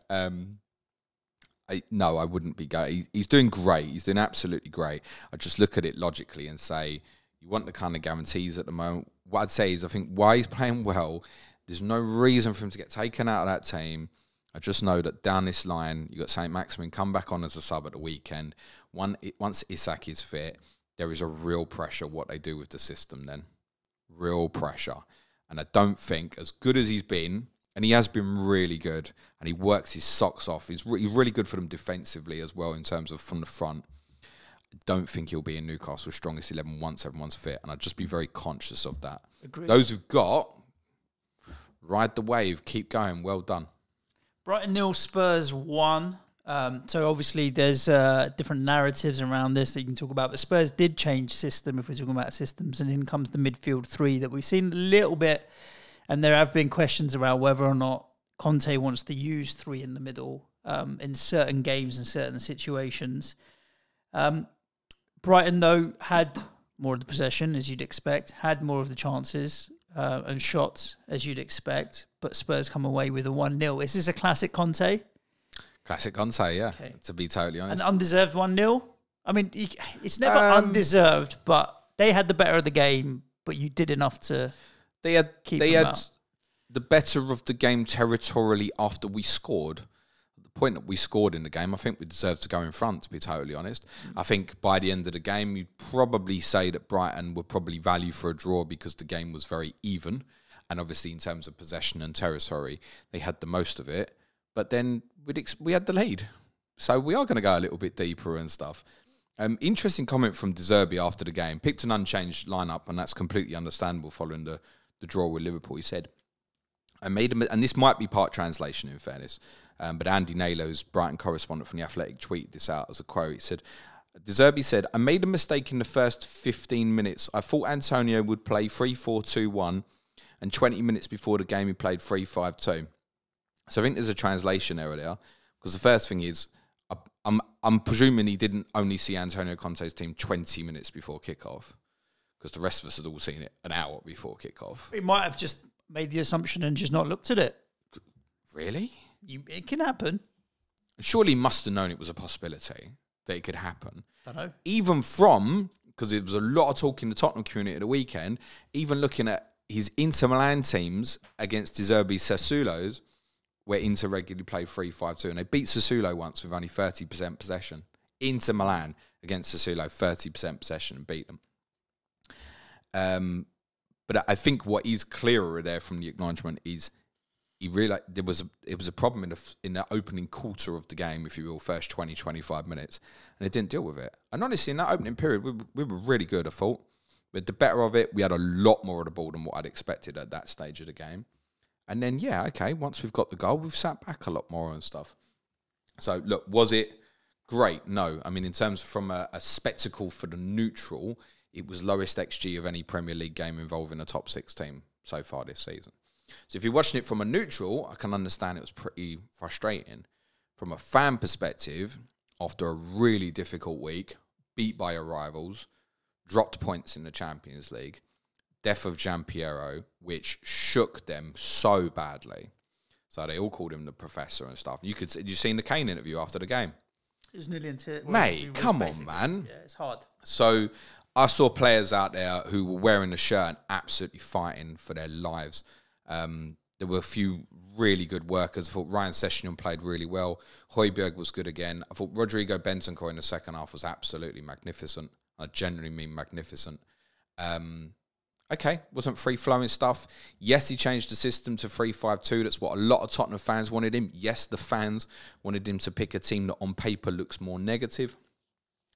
No, I wouldn't be going. He's doing great. He's doing absolutely great. I just look at it logically and say, you want the kind of guarantees at the moment. What I'd say is I think why he's playing well, there's no reason for him to get taken out of that team. I just know that down this line, you got St. Maximin come back on as a sub at the weekend. Once Isak is fit, there is a real pressure what they do with the system then. Real pressure. And I don't think, as good as he's been, and he has been really good, and he works his socks off. He's really good for them defensively as well in terms of from the front. I don't think he'll be in Newcastle's strongest 11 once everyone's fit, and I'd just be very conscious of that. Agreed. Those who've got, ride the wave, keep going, well done. Brighton 0, Spurs 1. So obviously there's different narratives around this that you can talk about, but Spurs did change system if we're talking about systems, and in comes the midfield three that we've seen a little bit. And there have been questions around whether or not Conte wants to use three in the middle in certain games and certain situations. Brighton, though, had more of the possession, as you'd expect, had more of the chances and shots, as you'd expect, but Spurs come away with a 1-0. Is this a classic Conte? Classic Conte, yeah, okay. To be totally honest. An undeserved 1-0? I mean, it's never undeserved, but they had the better of the game, but you did enough to... They had the better of the game territorially after we scored. At the point that we scored in the game, I think we deserved to go in front, to be totally honest. I think by the end of the game, you'd probably say that Brighton would probably value for a draw because the game was very even. And obviously in terms of possession and territory, they had the most of it. But then we had the lead. So we are going to go a little bit deeper and stuff. Interesting comment from De Zerbi after the game. Picked an unchanged lineup, and that's completely understandable following the draw with Liverpool. He said, and this might be part translation in fairness, but Andy Naylor's Brighton correspondent from The Athletic tweeted this out as a quote. He said, De Zerbi said, I made a mistake in the first 15 minutes. I thought Antonio would play 3-4-2-1, and 20 minutes before the game he played 3-5-2. So I think there's a translation error there, because the first thing is, I'm presuming he didn't only see Antonio Conte's team 20 minutes before kickoff, because the rest of us had all seen it an hour before kickoff. He might have just made the assumption and just not looked at it. Really? It can happen. Surely he must have known it was a possibility that it could happen. I don't know. Even from, because there was a lot of talk in the Tottenham community at the weekend, even looking at his Inter Milan teams against De Zerbi's Sassuolo's, where Inter regularly play 3-5-2, and they beat Sassuolo once with only 30% possession. Inter Milan against Sassuolo, 30% possession, and beat them. But I think what is clearer there from the acknowledgement is he realised it was a problem in the opening quarter of the game, if you will, first 20, 25 minutes, and they didn't deal with it. And honestly, in that opening period, we were really good, I thought. We had the better of it. We had a lot more of the ball than what I'd expected at that stage of the game. And then, yeah, okay, once we've got the goal, we've sat back a lot more and stuff. So, look, was it great? No. I mean, in terms from a spectacle for the neutral, it was lowest XG of any Premier League game involving a top 6 team so far this season. So if you're watching it from a neutral, I can understand it was pretty frustrating. from a fan perspective, after a really difficult week, beat by your rivals, dropped points in the Champions League, death of Giampiero, which shook them so badly. So they all called him the professor and stuff. You seen the Kane interview after the game? It was nearly into... Mate, come on, man. Yeah, it's hard. So I saw players out there who were wearing the shirt and absolutely fighting for their lives. There were a few really good workers. I thought Ryan Sessegnon played really well. Højbjerg was good again. I thought Rodrigo Bentancur in the second half was absolutely magnificent. I genuinely mean magnificent. Okay, wasn't free-flowing stuff. Yes, he changed the system to 3-5-2. That's what a lot of Tottenham fans wanted him. Yes, the fans wanted him to pick a team that on paper looks more negative.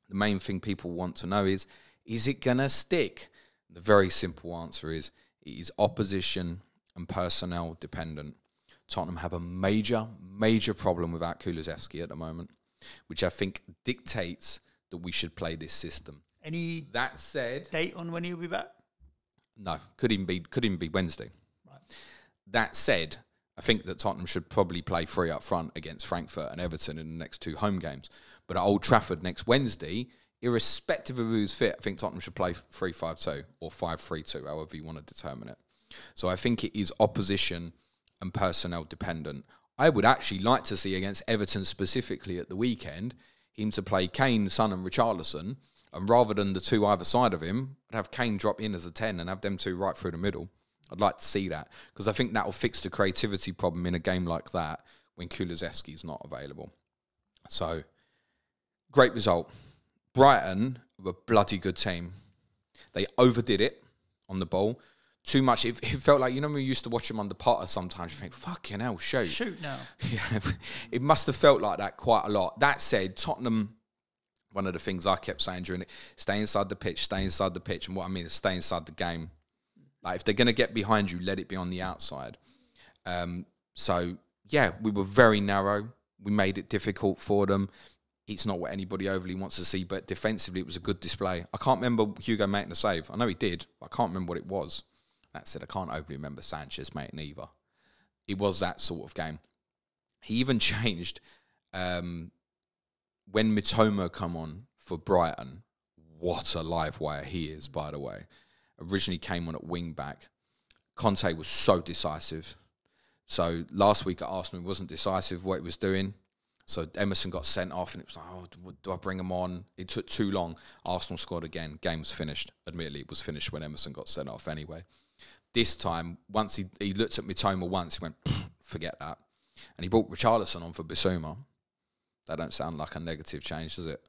The main thing people want to know is it going to stick? The very simple answer is it is opposition and personnel dependent. Tottenham have a major, major problem without Kulusevski at the moment, which I think dictates that we should play this system. Any that said, date on when he'll be back? No, could even be Wednesday. Right. That said, I think that Tottenham should probably play 3 up front against Frankfurt and Everton in the next 2 home games. But at Old Trafford next Wednesday, irrespective of who's fit, I think Tottenham should play 3-5-2 or 5-3-2, however you want to determine it. So I think it is opposition and personnel dependent. I would actually like to see against Everton specifically at the weekend, him to play Kane, Son and Richarlison, and rather than the 2 either side of him, I'd have Kane drop in as a 10 and have them 2 right through the middle. I'd like to see that because I think that will fix the creativity problem in a game like that when Kulusevski is not available. So, great result. Brighton were a bloody good team. They overdid it on the ball. Too much. It felt like, you know, when we used to watch him under Potter sometimes, you think, fucking hell, shoot. Shoot now. Yeah, it must have felt like that quite a lot. That said, Tottenham, one of the things I kept saying during it, stay inside the pitch, stay inside the pitch. And what I mean is stay inside the game. Like, if they're going to get behind you, let it be on the outside. So, yeah, we were very narrow. We made it difficult for them. It's not what anybody overly wants to see, but defensively, it was a good display. I can't remember Hugo making the save. I know he did, but I can't remember what it was. That said, I can't overly remember Sanchez making either. It was that sort of game. He even changed when Mitoma come on for Brighton. What a live wire he is, by the way. Originally came on at wing back. Conte was so decisive. So last week at Arsenal, he wasn't decisive what he was doing. So Emerson got sent off and it was like, oh, do I bring him on? It took too long. Arsenal scored again. Game was finished. Admittedly, it was finished when Emerson got sent off anyway. This time, once he looked at Mitoma once, he went, forget that. And he brought Richarlison on for Bissouma. That don't sound like a negative change, does it?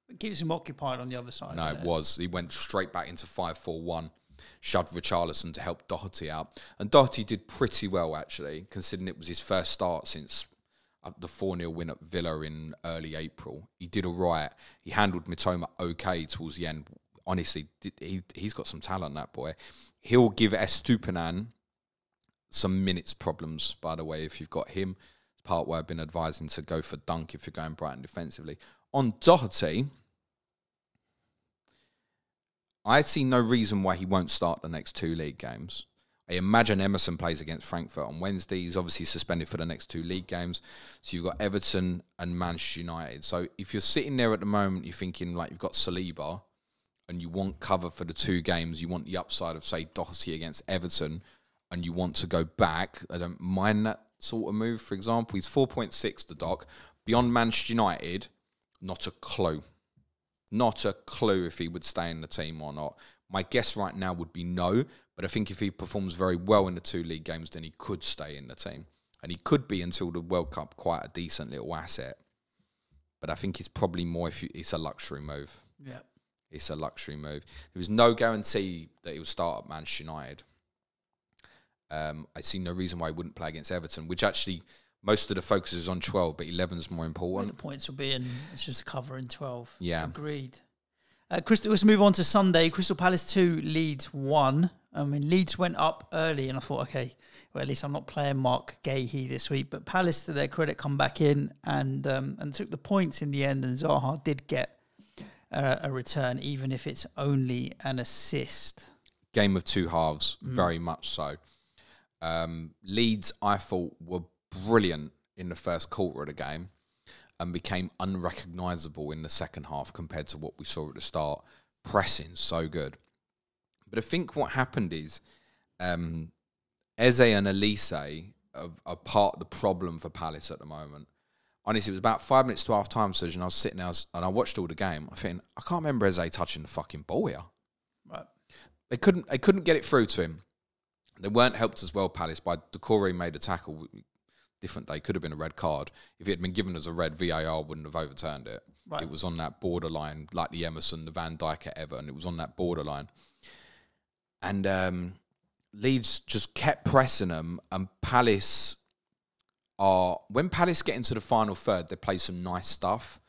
It keeps him occupied on the other side. No, it was. He went straight back into 5-4-1, shoved Richarlison to help Doherty out. And Doherty did pretty well, actually, considering it was his first start since the 4-0 win at Villa in early April. He did all right. He handled Mitoma okay towards the end. Honestly, he's got some talent, that boy. He'll give Estupinan some minutes problems, by the way, if you've got him. It's part where I've been advising to go for Dunk if you're going Brighton defensively. On Doherty, I see no reason why he won't start the next 2 league games. I imagine Emerson plays against Frankfurt on Wednesday. He's obviously suspended for the next 2 league games. So you've got Everton and Manchester United. So if you're sitting there at the moment, you're thinking like you've got Saliba and you want cover for the 2 games, you want the upside of, say, Doherty against Everton, and you want to go back, I don't mind that sort of move, for example. He's 4.6, the Doc. Beyond Manchester United, not a clue. Not a clue if he would stay in the team or not. My guess right now would be no, but I think if he performs very well in the 2 league games, then he could stay in the team. And he could be, until the World Cup, quite a decent little asset. But I think it's probably more if it's a luxury move. Yeah. It's a luxury move. There was no guarantee that he would start at Manchester United. I see no reason why he wouldn't play against Everton, which actually most of the focus is on 12, but 11 is more important. Well, the points will be in. It's just a cover in 12. Yeah. Agreed. Let's move on to Sunday. Crystal Palace 2, Leeds 1. I mean, Leeds went up early, and I thought, okay, well, at least I'm not playing Mark Gahey this week. But Palace, to their credit, come back in and took the points in the end, and Zaha did get a return, even if it's only an assist. Game of 2 halves, very much so. Leeds, I thought, were brilliant in the first quarter of the game. and became unrecognisable in the second half compared to what we saw at the start. Pressing so good. But I think what happened is Eze and Elise are part of the problem for Palace at the moment. Honestly, it was about 5 minutes to half time, Suj, and I was sitting there and I watched all the game. I think, I can't remember Eze touching the fucking ball here. Right. They couldn't get it through to him. They weren't helped as well, Palace, by Decore made a tackle. Different day, could have been a red card. If it had been given as a red, VAR wouldn't have overturned it. Right. It was on that borderline, like the Emerson, the Van Dijk at Everton. It was on that borderline. And Leeds just kept pressing them, and Palace when Palace get into the final third, they play some nice stuff.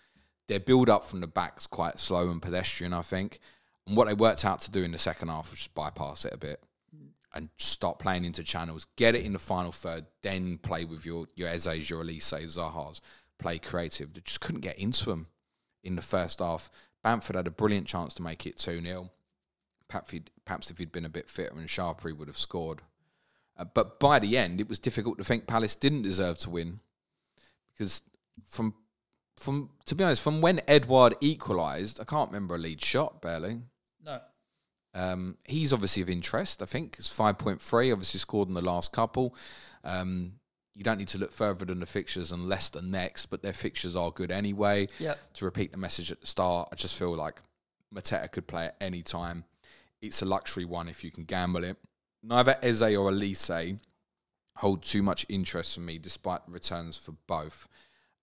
Their build-up from the back's quite slow and pedestrian, I think. And what they worked out to do in the second half was just bypass it a bit and start playing into channels, get it in the final third, then play with your Eze's, your Elise's, Zaha's, play creative. They just couldn't get into them in the first half. Bamford had a brilliant chance to make it 2-0. Perhaps if he'd been a bit fitter and sharper, he would have scored. But by the end, it was difficult to think Palace didn't deserve to win, because to be honest, from when Edouard equalised, I can't remember a Leeds shot, barely. No. He's obviously of interest, I think. It's 5.3, obviously scored in the last couple. You don't need to look further than the fixtures and Leicester next, but their fixtures are good anyway. Yep. To repeat the message at the start, I just feel like Mateta could play at any time. It's a luxury one if you can gamble it. Neither Eze or Elise hold too much interest for me, despite returns for both.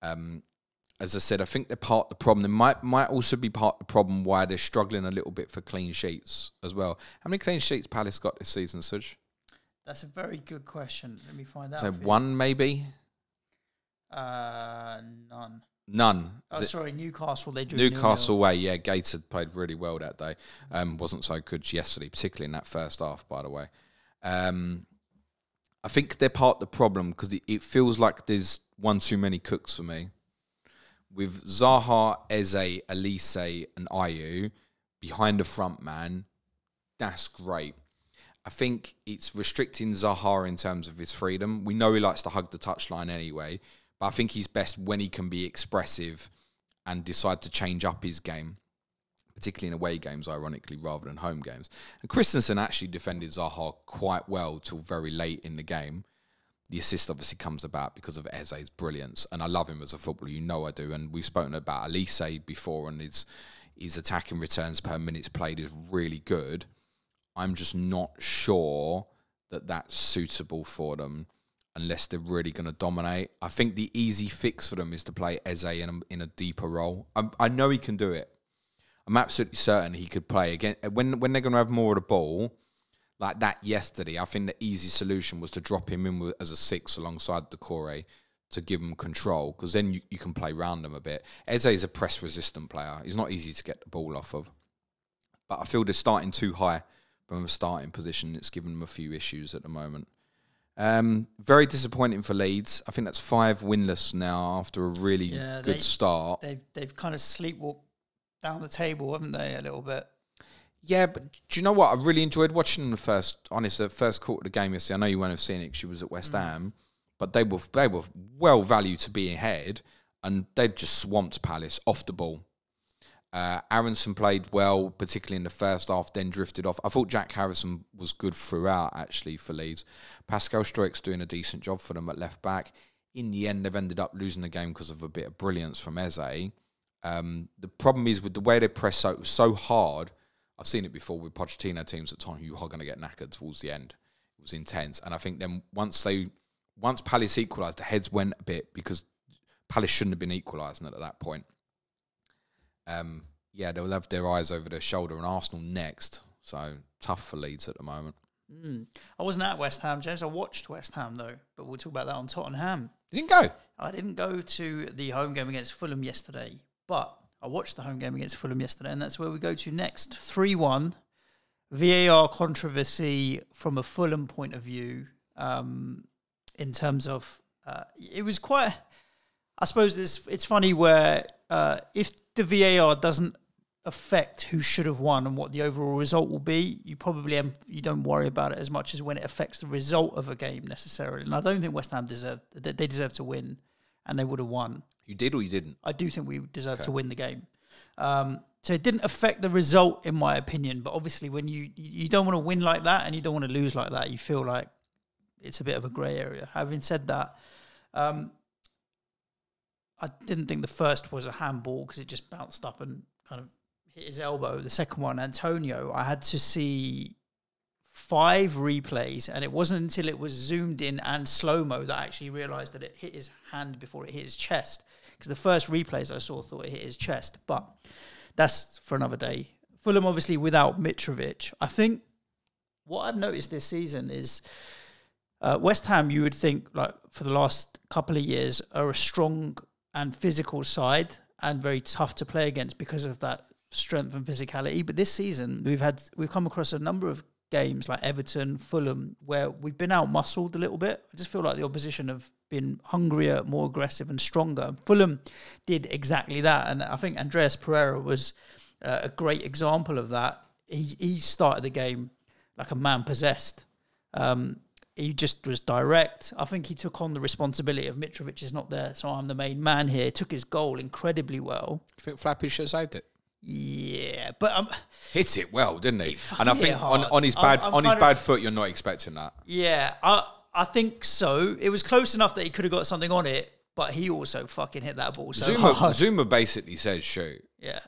As I said, I think they're part of the problem. They might also be part of the problem why they're struggling a little bit for clean sheets as well. How many clean sheets Palace got this season, Suj? That's a very good question. Let me find out. So one, maybe? None. None. Oh, sorry, Newcastle. They drew Newcastle away. Yeah, Gates had played really well that day. Wasn't so good yesterday, particularly in that first half, by the way. I think they're part of the problem because it feels like there's one too many cooks for me. With Zaha, Eze, Elise and Ayew behind the front man, that's great. I think it's restricting Zaha in terms of his freedom. We know he likes to hug the touchline anyway, but I think he's best when he can be expressive and decide to change up his game, particularly in away games, ironically, rather than home games. And Christensen actually defended Zaha quite well till very late in the game. The assist obviously comes about because of Eze's brilliance, and I love him as a footballer, you know I do, and we've spoken about Elise before, and his attacking returns per minutes played is really good. I'm just not sure that that's suitable for them unless they're really going to dominate. I think the easy fix for them is to play Eze in a deeper role. I know he can do it. I'm absolutely certain he could play again when they're going to have more of the ball. Like that yesterday, I think the easy solution was to drop him in as a 6 alongside Decore to give him control, because then you can play round him a bit. Eze is a press-resistant player. He's not easy to get the ball off of. But I feel they're starting too high from a starting position. It's given them a few issues at the moment. Very disappointing for Leeds. I think that's 5 winless now after a really good start. They've kind of sleepwalked down the table, haven't they, a little bit? Yeah, but do you know what? I really enjoyed watching them the first quarter of the game yesterday. I know you won't have seen it because she was at West Ham, but they were well valued to be ahead, and they just swamped Palace off the ball. Aronson played well, particularly in the first half, then drifted off. I thought Jack Harrison was good throughout, actually, for Leeds. Pascal Struijk's doing a decent job for them at left back. In the end, they've ended up losing the game because of a bit of brilliance from Eze. The problem is with the way they press so hard. I've seen it before with Pochettino teams at times who are going to get knackered towards the end. It was intense. And I think then once Palace equalised, the heads went a bit because Palace shouldn't have been equalising at that point. They'll have their eyes over their shoulder and Arsenal next. So tough for Leeds at the moment. I wasn't at West Ham, James. I watched West Ham, though. But we'll talk about that on Tottenham. You didn't go? I didn't go to the home game against Fulham yesterday, but I watched the home game against Fulham yesterday, and that's where we go to next. 3-1, VAR controversy from a Fulham point of view, in terms of, it was quite, I suppose it's funny where if the VAR doesn't affect who should have won and what the overall result will be, you don't worry about it as much as when it affects the result of a game necessarily. And I don't think West Ham deserved to win, and they would have won. You did or you didn't? I do think we deserved to win the game. So it didn't affect the result, in my opinion. But obviously, when you don't want to win like that and you don't want to lose like that, you feel like it's a bit of a grey area. Having said that, I didn't think the first was a handball because it just bounced up and kind of hit his elbow. The second one, Antonio, I had to see 5 replays, and it wasn't until it was zoomed in and slow-mo that I actually realised that it hit his hand before it hit his chest. Because the first replays I saw thought it hit his chest. But that's for another day. Fulham, obviously, without Mitrovic. I think what I've noticed this season is West Ham, you would think, like for the last couple of years, are a strong and physical side and very tough to play against because of that strength and physicality. But this season, we've come across a number of games like Everton, Fulham, where we've been out-muscled a little bit. I just feel like the opposition have been hungrier, more aggressive and stronger. Fulham did exactly that, and I think Andreas Pereira was a great example of that. He started the game like a man possessed. He just was direct. I think he took on the responsibility of Mitrovic is not there, so I'm the main man here. Took his goal incredibly well. You think Flappy should have saved it? Yeah, but hit it well, didn't he? And I think on his bad foot, you're not expecting that. Yeah, I think so. It was close enough that he could have got something on it, but he also fucking hit that ball so hard. Zuma basically says shoot. Yeah,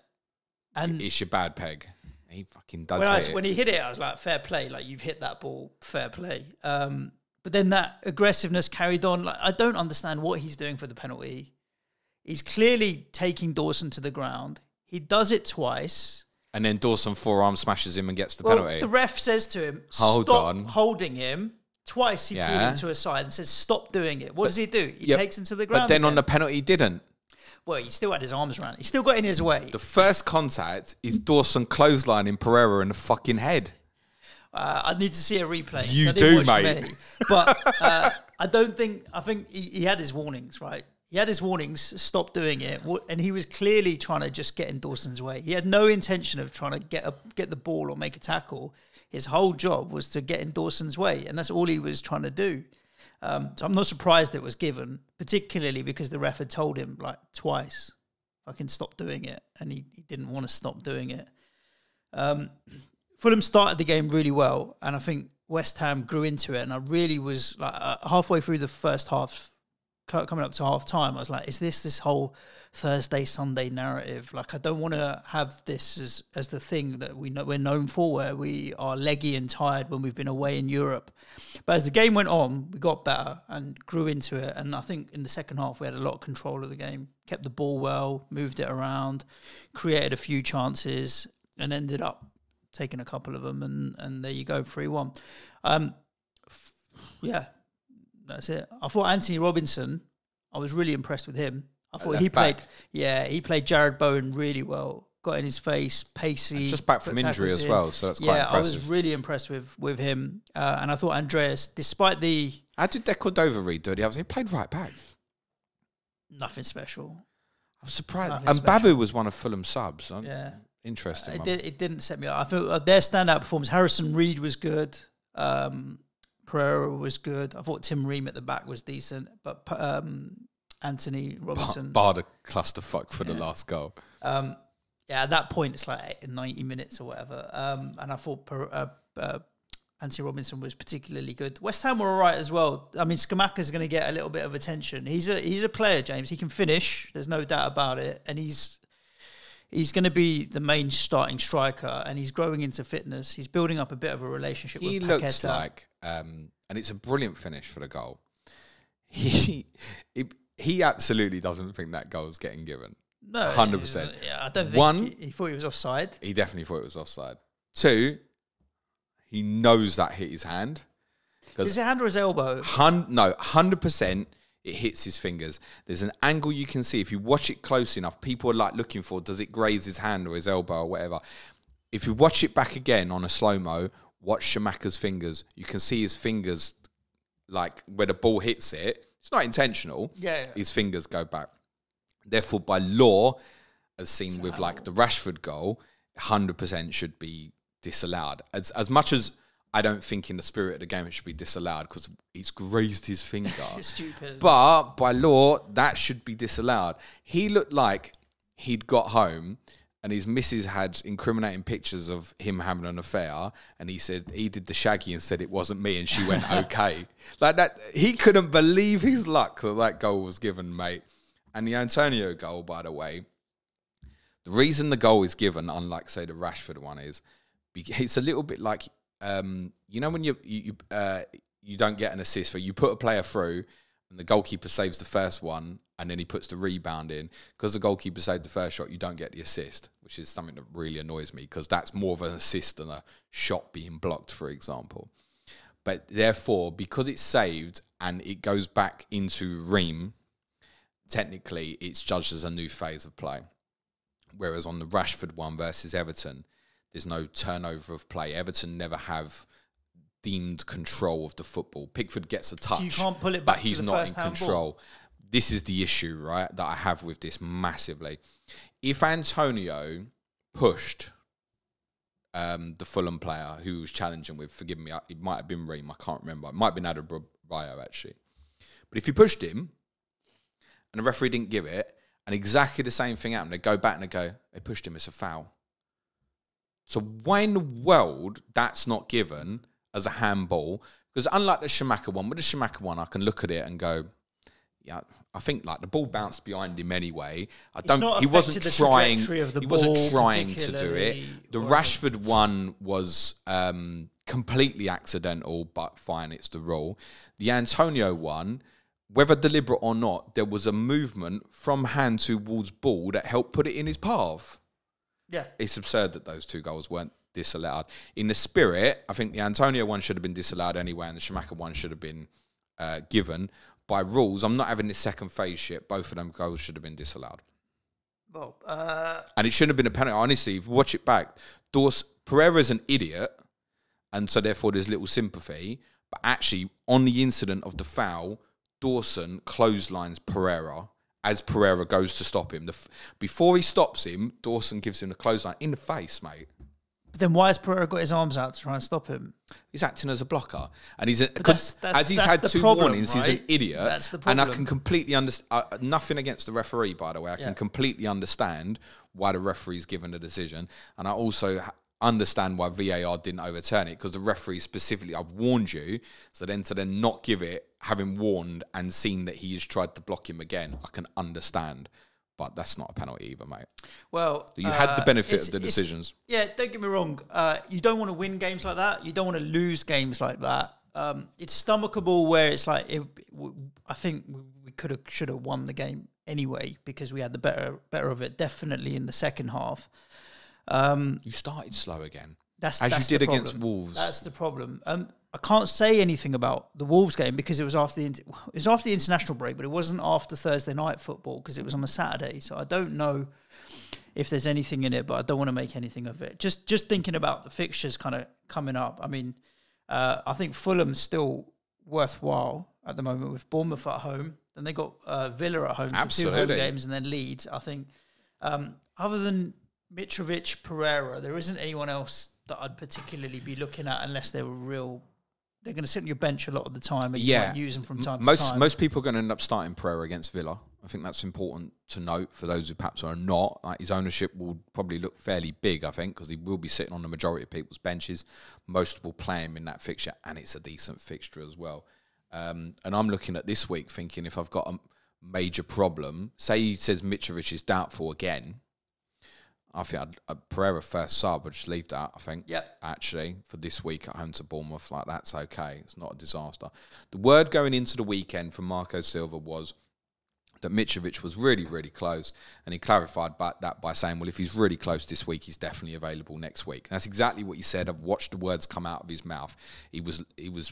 and it's your bad peg. He fucking does when he hit it, I was like, fair play. Like, you've hit that ball, fair play. But then that aggressiveness carried on. Like, I don't understand what he's doing for the penalty. He's clearly taking Dawson to the ground. He does it twice. And then Dawson forearm smashes him and gets the penalty. The ref says to him, stop holding him. Twice he pulled him to a side and says, stop doing it. What does he do? He takes him to the ground. But then on the penalty, he didn't. Well, he still had his arms around. He still got in his way. The first contact is Dawson clotheslining Pereira in the fucking head. I need to see a replay. You do, mate. But I think he had his warnings, right? He had his warnings, stop doing it. And he was clearly trying to just get in Dawson's way. He had no intention of trying to get the ball or make a tackle. His whole job was to get in Dawson's way. And that's all he was trying to do. So I'm not surprised it was given, particularly because the ref had told him like twice, fucking stop doing it. And he didn't want to stop doing it. Fulham started the game really well. And I think West Ham grew into it. And I really was like halfway through the first half, coming up to half time, I was like, is this whole Thursday, Sunday narrative? Like, I don't want to have this as the thing that we're known for, where we are leggy and tired when we've been away in Europe. But as the game went on, we got better and grew into it. And I think in the second half, we had a lot of control of the game, kept the ball well, moved it around, created a few chances, and ended up taking a couple of them. And there you go, 3-1. Yeah. That's it. I thought Anthony Robinson, I was really impressed with him. I thought he played Jared Bowen really well. Got in his face, pacey. And just back from injury as well, so that's quite impressive. I was really impressed with him. And I thought Andreas, despite the... How did Decordova read? He played right back. Nothing special. I was surprised. And Babu was one of Fulham's subs. Interesting. It didn't set me up. I thought their standout performance, Harrison Reed was good. Pereira was good. I thought Tim Ream at the back was decent, but Anthony Robinson... Bar the clusterfuck for the last goal. At that point, it's like 90 minutes or whatever. And I thought Anthony Robinson was particularly good. West Ham were all right as well. I mean, Skamaka's going to get a little bit of attention. He's a player, James. He can finish. There's no doubt about it. And he's going to be the main starting striker, and he's growing into fitness. He's building up a bit of a relationship with Paqueta. He looks like, and it's a brilliant finish for the goal. He absolutely doesn't think that goal's getting given. No, 100%. I don't think he thought he was offside. He definitely thought it was offside. 2, he knows that hit his hand. Is it hand or his elbow? 100%. It hits his fingers. There's an angle you can see. If you watch it close enough, people are like looking for, does it graze his hand or his elbow or whatever? If you watch it back again on a slow-mo, watch Skamaka's fingers. You can see his fingers, like where the ball hits it. It's not intentional. Yeah. His fingers go back. Therefore, by law, as seen with like the Rashford goal, 100% should be disallowed. As much as I don't think in the spirit of the game it should be disallowed because it's grazed his finger. It's stupid. But by law, that should be disallowed. He looked like he'd got home and his missus had incriminating pictures of him having an affair, and he said he did the shaggy and said it wasn't me, and she went okay. Like that, he couldn't believe his luck that goal was given, mate. And the Antonio goal, by the way, the reason the goal is given, unlike say the Rashford one, is it's a little bit like you know when you don't get an assist, where you put a player through and the goalkeeper saves the first one and then he puts the rebound in. Because the goalkeeper saved the first shot, you don't get the assist, which is something that really annoys me because that's more of an assist than a shot being blocked, for example. But therefore, because it's saved and it goes back into Ream, technically it's judged as a new phase of play. Whereas on the Rashford one versus Everton, there's no turnover of play. Everton never have deemed control of the football. Pickford gets a touch, so you can't pull it back, but he's not in control. Ball. This is the issue, right, that I have with this massively. If Antonio pushed the Fulham player who was challenging with, forgive me, it might have been Ream, I can't remember. It might have been Adebayo, actually. But if he pushed him and the referee didn't give it, and exactly the same thing happened, they go back and they go, they pushed him, it's a foul. So why in the world that's not given as a handball? Because unlike the Schumacher one, with the Schumacher one, I can look at it and go, yeah, I think like the ball bounced behind him anyway. He wasn't trying to do it. The Rashford one was completely accidental, but fine, it's the rule. The Antonio one, whether deliberate or not, there was a movement from hand towards ball that helped put it in his path. Yeah. It's absurd that those two goals weren't disallowed. In the spirit, I think the Antonio one should have been disallowed anyway, and the Schumacher one should have been given. By rules, I'm not having this second phase shit. Both of them goals should have been disallowed. Well, and it shouldn't have been a penalty. Honestly, if you watch it back, Pereira's an idiot, and so therefore there's little sympathy. But actually, on the incident of the foul, Dawson clotheslines Pereira as Pereira goes to stop him. Before he stops him, Dawson gives him the clothesline in the face, mate. But then why has Pereira got his arms out to try and stop him? He's acting as a blocker. And he's as he's had two warnings, right? He's an idiot. That's the problem. And I can completely understand, nothing against the referee, by the way. I can completely understand why the referee's given the decision. And I also understand why VAR didn't overturn it, because the referee specifically, I've warned you. So then to then not give it, having warned and seen that he has tried to block him again, I can understand. But that's not a penalty either, mate. Well, you had the benefit of the decisions. Yeah, don't get me wrong. You don't want to win games like that. You don't want to lose games like that. It's stomachable where it's like, I think we should have won the game anyway because we had the better of it. Definitely in the second half. You started slow again, as you did against Wolves. That's the problem. I can't say anything about the Wolves game because it was after the international break, but it wasn't after Thursday night football because it was on a Saturday. So I don't know if there's anything in it, but I don't want to make anything of it. Just thinking about the fixtures kind of coming up. I mean, I think Fulham's still worthwhile at the moment with Bournemouth at home. Then they got Villa at home for 2 home games, and then Leeds. I think other than Mitrovic, Pereira, there isn't anyone else that I'd particularly be looking at unless they were real. They're going to sit on your bench a lot of the time and you might use them from time to time. Most people are going to end up starting Pereira against Villa. I think that's important to note for those who perhaps are not. Like, his ownership will probably look fairly big, I think, because he will be sitting on the majority of people's benches. Most will play him in that fixture, and it's a decent fixture as well. And I'm looking at this week thinking if I've got a major problem, say he says Mitrovic is doubtful again, I think Pereira first sub, I'd just leave that, I think. Yep. Actually, for this week at home to Bournemouth, like, that's okay. It's not a disaster. The word going into the weekend from Marco Silva was that Mitrovic was really, really close. And he clarified that by saying, well, if he's really close this week, he's definitely available next week. And that's exactly what he said. I've watched the words come out of his mouth. He was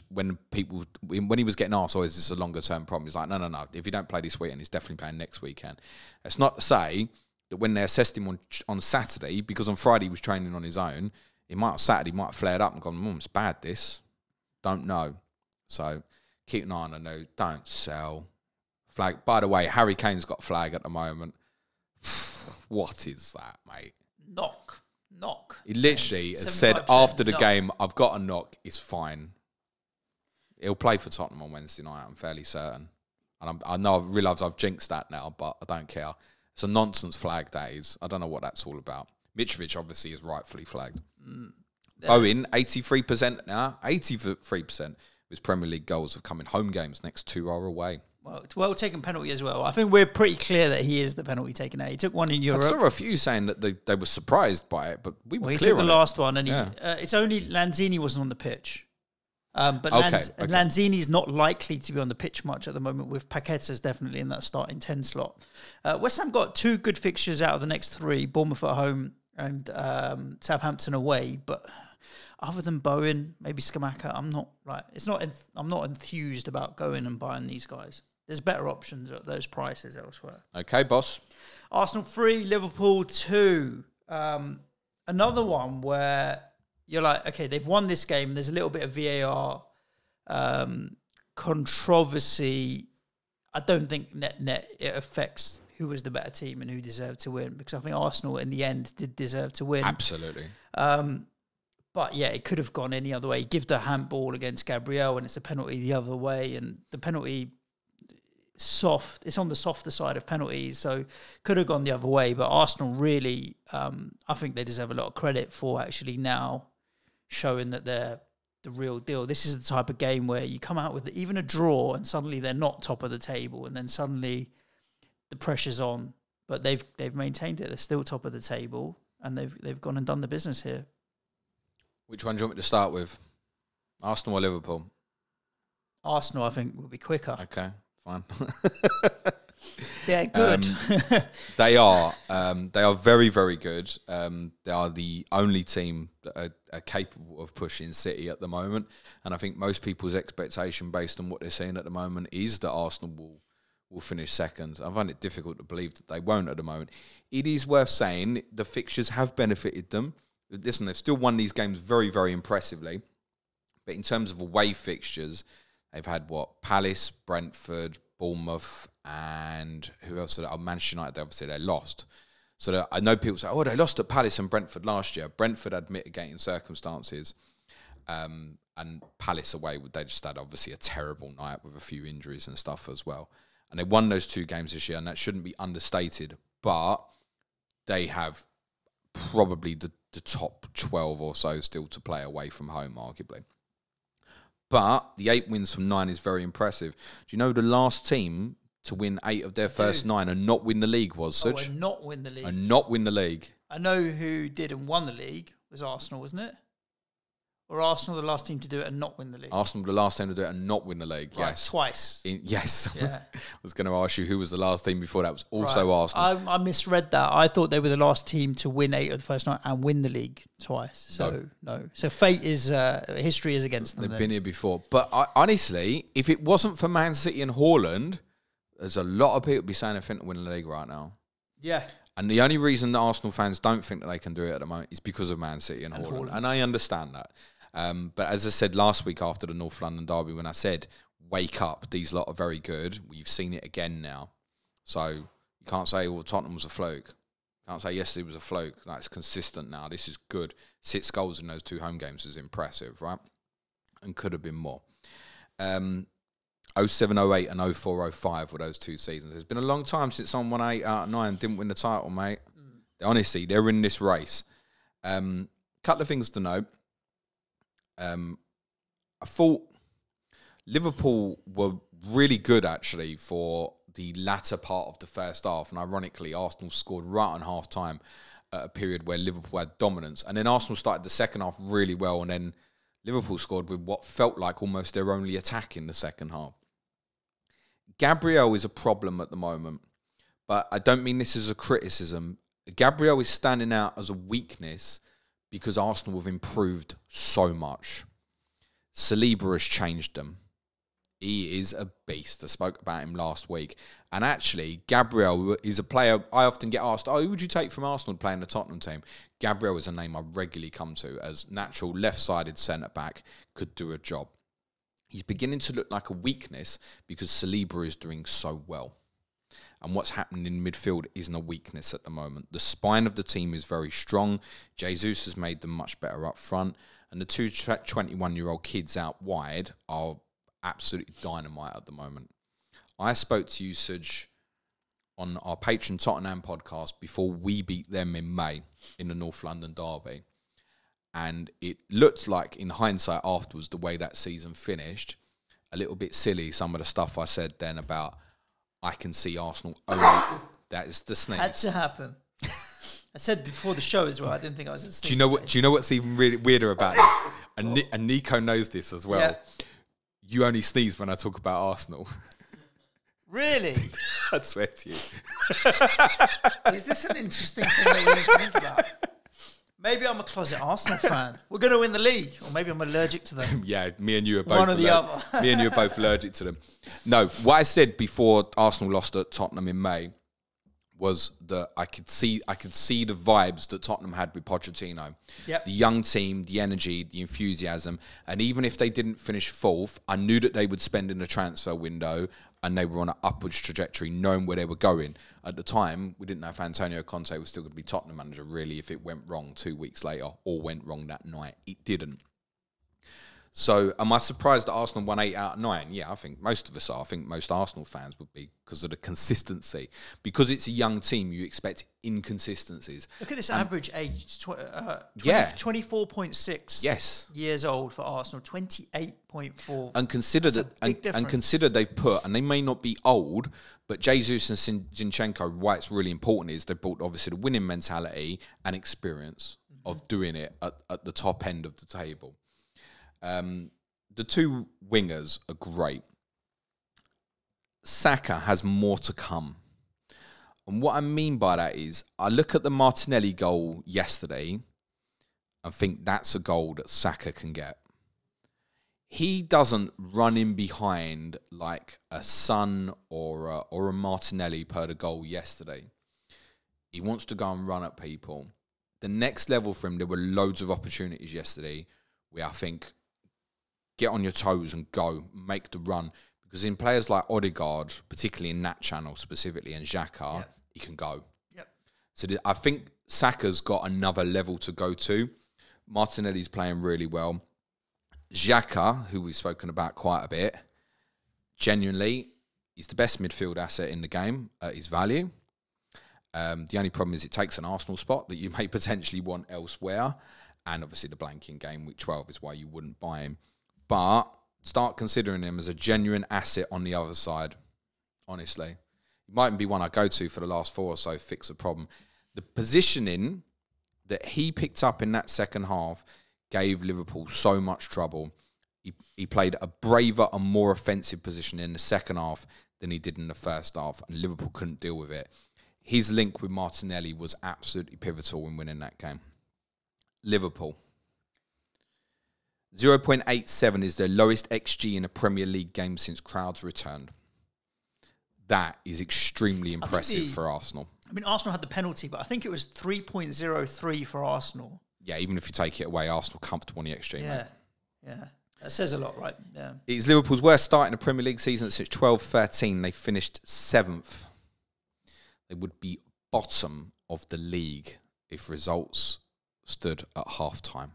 when he was getting asked, oh, is this a longer term problem? He's like, no. If you don't play this weekend, he's definitely playing next weekend. That's not to say that when they assessed him on Saturday, because on Friday he was training on his own, he might have flared up and gone, it's bad this. Don't know. So keep an eye on the note. Don't sell. Flag. By the way, Harry Kane's got a flag at the moment. What is that, mate? knock. He literally has said after the game, I've got a knock, it's fine. He'll play for Tottenham on Wednesday night, I'm fairly certain. And I know I've realised I've jinxed that now, but I don't care. It's a nonsense flag, that is. I don't know what that's all about. Mitrovic obviously is rightfully flagged. Owen, 83% now. 83% of his Premier League goals have come in home games. Next 2 are away. Well, it's well-taken penalty as well. I think we're pretty clear that he is the penalty taker now. He took one in Europe. I saw a few saying that they were surprised by it, but we were clear on it. He took the last one, and it's only Lanzini wasn't on the pitch. But Lanzini's not likely to be on the pitch much at the moment, with Paqueta's definitely in that starting 10 slot. West Ham got 2 good fixtures out of the next 3, Bournemouth at home and Southampton away, but other than Bowen, maybe Scamacca, I'm not enthused about going and buying these guys. There's better options at those prices elsewhere. Okay, boss. Arsenal 3, Liverpool 2. Another one where you're like, okay, they've won this game. There's a little bit of VAR controversy. I don't think net it affects who was the better team and who deserved to win, because I think Arsenal in the end did deserve to win. Absolutely. But yeah, it could have gone any other way. Give the handball against Gabriel and it's a penalty the other way, and the penalty soft. It's on the softer side of penalties, so could have gone the other way. But Arsenal really, I think they deserve a lot of credit for actually now showing that they're the real deal. This is the type of game where you come out with even a draw and suddenly they're not top of the table, and then suddenly the pressure's on. But they've maintained it. They're still top of the table, and they've gone and done the business here. Which one do you want me to start with? Arsenal or Liverpool? Arsenal, I think, will be quicker. Okay, fine. They're good. They are very, very good. They are the only team that are capable of pushing City at the moment. And I think most people's expectation based on what they're seeing at the moment is that Arsenal will finish second. I find it difficult to believe that they won't at the moment. It is worth saying the fixtures have benefited them. Listen, they've still won these games very, very impressively. But in terms of away fixtures, they've had, Palace, Brentford, Bournemouth, and who else? Manchester United, obviously, they lost. So I know people say, they lost at Palace and Brentford last year. Brentford had mitigating circumstances. And Palace away, they just had, obviously, a terrible night with a few injuries and stuff as well. And they won those 2 games this year, and that shouldn't be understated. But they have probably the top 12 or so still to play away from home, arguably. But the 8 wins from 9 is very impressive. Do you know the last team to win 8 of their first 9 and not win the league was, Suj? And not win the league. And not win the league. I know who did and won the league was Arsenal, wasn't it? Or Arsenal the last team to do it and not win the league? Arsenal the last team to do it and not win the league, right, yes. Twice. Yes. Yeah. I was going to ask you who was the last team before that. It was also Arsenal. I misread that. I thought they were the last team to win 8 of the first 9 and win the league twice. So, no. So fate is, history is against them. They've been here before. But honestly, if it wasn't for Man City and Haaland, there's a lot of people be saying they think to win the league right now. Yeah. And the only reason the Arsenal fans don't think that they can do it at the moment is because of Man City and Haaland. And I understand that. But as I said last week after the North London derby, when I said, wake up, these lot are very good, we've seen it again now. So you can't say, Tottenham was a fluke. You can't say yesterday was a fluke. That's consistent now. This is good. 6 goals in those 2 home games is impressive, right? And could have been more. 07-08 and 04-05 were those 2 seasons. It's been a long time since someone won 8 out of 9 didn't win the title, mate. Honestly, they're in this race. Couple of things to note. I thought Liverpool were really good, actually, for the latter part of the first half. And ironically, Arsenal scored right on half-time at a period where Liverpool had dominance. And then Arsenal started the second half really well. And then Liverpool scored with what felt like almost their only attack in the second half. Gabriel is a problem at the moment. But I don't mean this as a criticism. Gabriel is standing out as a weakness because Arsenal have improved so much. Saliba has changed them. He is a beast. I spoke about him last week. And actually, Gabriel is a player I often get asked, who would you take from Arsenal playing the Tottenham team? Gabriel is a name I regularly come to as natural left-sided centre-back, could do a job. He's beginning to look like a weakness because Saliba is doing so well. and what's happening in midfield isn't a weakness at the moment. The spine of the team is very strong. Jesus has made them much better up front, and the two 21-year-old kids out wide are absolutely dynamite at the moment. I spoke to you, Suj, on our Patreon Tottenham podcast before we beat them in May in the North London derby. And it looked like, in hindsight afterwards, the way that season finished, a little bit silly, some of the stuff I said then about I can see Arsenal only. That is the sneeze. Had to happen. I said before the show as well, I didn't think I was going to sneeze. Do you know what's even really weirder about this? And Nico knows this as well. Yeah. You only sneeze when I talk about Arsenal. Really? I swear to you. Is this an interesting thing that we need to think about? Maybe I'm a closet Arsenal fan. We're going to win the league. Or maybe I'm allergic to them. Yeah, me and you are both. One or the other. Me and you are both allergic to them. No, what I said before Arsenal lost at Tottenham in May was that I could see the vibes that Tottenham had with Pochettino. Yep. The young team, the energy, the enthusiasm. And even if they didn't finish fourth, I knew that they would spend in the transfer window and they were on an upwards trajectory, knowing where they were going. At the time, we didn't know if Antonio Conte was still going to be Tottenham manager, really, if it went wrong 2 weeks later or went wrong that night. It didn't. So, am I surprised that Arsenal won 8 out of 9? Yeah, I think most of us are. I think most Arsenal fans would be because of the consistency. Because it's a young team, you expect inconsistencies. Look at this average age, 24.6 years old for Arsenal, 28.4. And consider they've put, and they may not be old, but Jesus and Zinchenko, why it's really important is they brought obviously the winning mentality and experience of doing it at the top end of the table. The two wingers are great. Saka has more to come. And what I mean by that is, I look at the Martinelli goal yesterday and think that's a goal that Saka can get. He doesn't run in behind like a Son or a Martinelli per the goal yesterday. He wants to go and run at people. The next level for him, there were loads of opportunities yesterday where I think, get on your toes and go, make the run. Because in players like Odegaard, particularly in that channel specifically, and Xhaka, he can go. Yep. So I think Saka's got another level to go to. Martinelli's playing really well. Xhaka, who we've spoken about quite a bit, genuinely, he's the best midfield asset in the game at his value. The only problem is it takes an Arsenal spot that you may potentially want elsewhere. And obviously the blanking game, week 12, is why you wouldn't buy him. But start considering him as a genuine asset on the other side, honestly. He mightn't be one I go to for the last 4 or so, fix a problem. The positioning that he picked up in that second half gave Liverpool so much trouble. He played a braver and more offensive position in the second half than he did in the first half, and Liverpool couldn't deal with it. His link with Martinelli was absolutely pivotal in winning that game. Liverpool. 0.87 is their lowest XG in a Premier League game since crowds returned. That is extremely impressive for Arsenal. I mean, Arsenal had the penalty, but I think it was 3.03 for Arsenal. Yeah, even if you take it away, Arsenal comfortable on the XG. Yeah, yeah. That says a lot, right? Yeah. It's Liverpool's worst start in the Premier League season since 12-13. They finished 7th. They would be bottom of the league if results stood at half-time.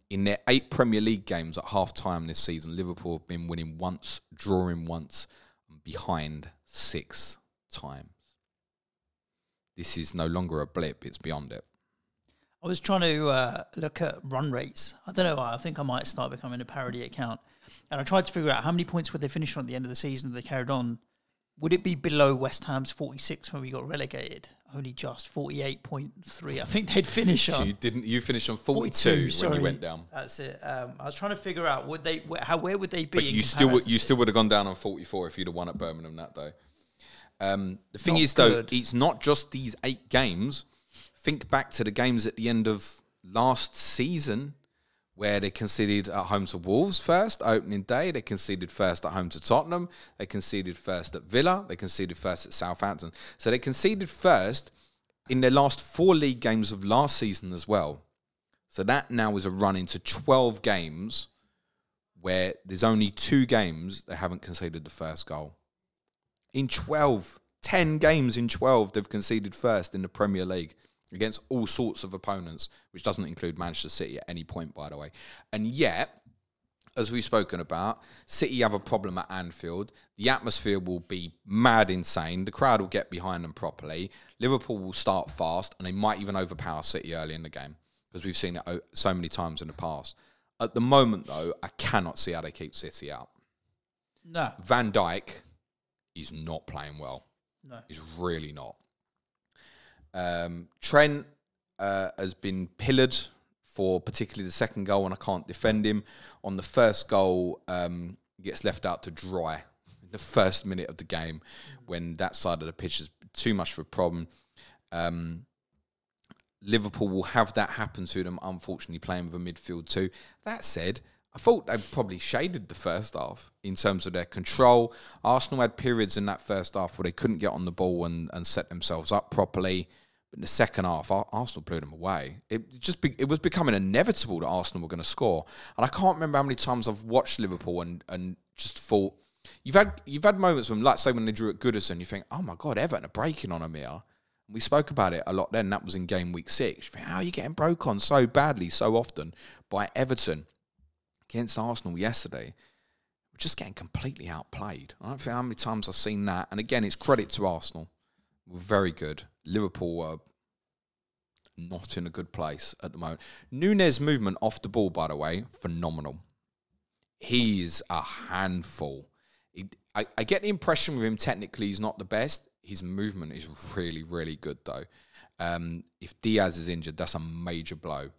In their 8 Premier League games at half-time this season, Liverpool have been winning once, drawing once, and behind 6 times. This is no longer a blip, it's beyond it. I was trying to look at run rates. I don't know why. I think I might start becoming a parody account. And I tried to figure out how many points would they finish on at the end of the season if they carried on. Would it be below West Ham's 46 when we got relegated? Only just 48.3. I think they'd finish on. So you finished on 42 when you went down. That's it. I was trying to figure out where would they be? But you still would have gone down on 44 if you'd have won at Birmingham that day. The thing is, though, it's not just these 8 games. Think back to the games at the end of last season where they conceded at home to Wolves first, opening day. They conceded first at home to Tottenham. They conceded first at Villa. They conceded first at Southampton. So they conceded first in their last 4 league games of last season as well. So that now is a run into 12 games where there's only 2 games they haven't conceded the first goal. In 12 10 games in 12 they've conceded first in the Premier League against all sorts of opponents, which doesn't include Manchester City at any point, by the way. And yet, as we've spoken about, City have a problem at Anfield. The atmosphere will be mad insane. The crowd will get behind them properly. Liverpool will start fast, and they might even overpower City early in the game, because we've seen it so many times in the past. At the moment, though, I cannot see how they keep City out. No. Van Dijk is not playing well. No. He's really not. Trent has been pillared for particularly the second goal, and I can't defend him. On the first goal, he gets left out to dry in the first minute of the game when that side of the pitch is too much of a problem. Liverpool will have that happen to them, unfortunately, playing with a midfield too. That said, I thought they probably shaded the first half in terms of their control. Arsenal had periods in that first half where they couldn't get on the ball and set themselves up properly. But in the second half, Arsenal blew them away. It was becoming inevitable that Arsenal were going to score. And I can't remember how many times I've watched Liverpool and just thought, you've had moments when, like say when they drew at Goodison, you think, oh my God, Everton are breaking on them here. We spoke about it a lot then. That was in Gameweek 6. You think, how are you getting broke on so badly, so often by Everton against Arsenal yesterday? We're just getting completely outplayed. I don't think how many times I've seen that. And again, it's credit to Arsenal. We're very good. Liverpool are not in a good place at the moment. Nunes' movement off the ball, by the way, phenomenal. He is a handful. I get the impression with him technically he's not the best. His movement is really, really good, though. If Diaz is injured, that's a major blow.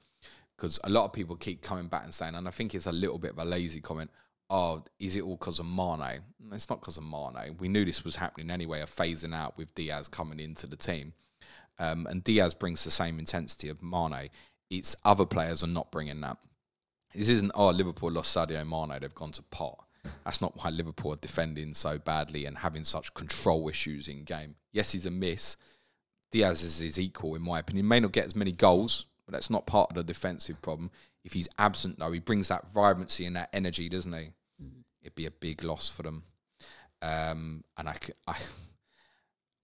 Because a lot of people keep coming back and saying, and I think it's a little bit of a lazy comment, oh, is it all because of Mane? It's not because of Mane. We knew this was happening anyway, a phasing out with Diaz coming into the team. And Diaz brings the same intensity of Mane. It's other players are not bringing that. This isn't, oh, Liverpool lost Sadio Mane, they've gone to pot. That's not why Liverpool are defending so badly and having such control issues in game. Yes, he's a miss. Diaz is his equal, in my opinion. He may not get as many goals, but that's not part of the defensive problem. If he's absent, though, he brings that vibrancy and that energy, doesn't he? It'd be a big loss for them. And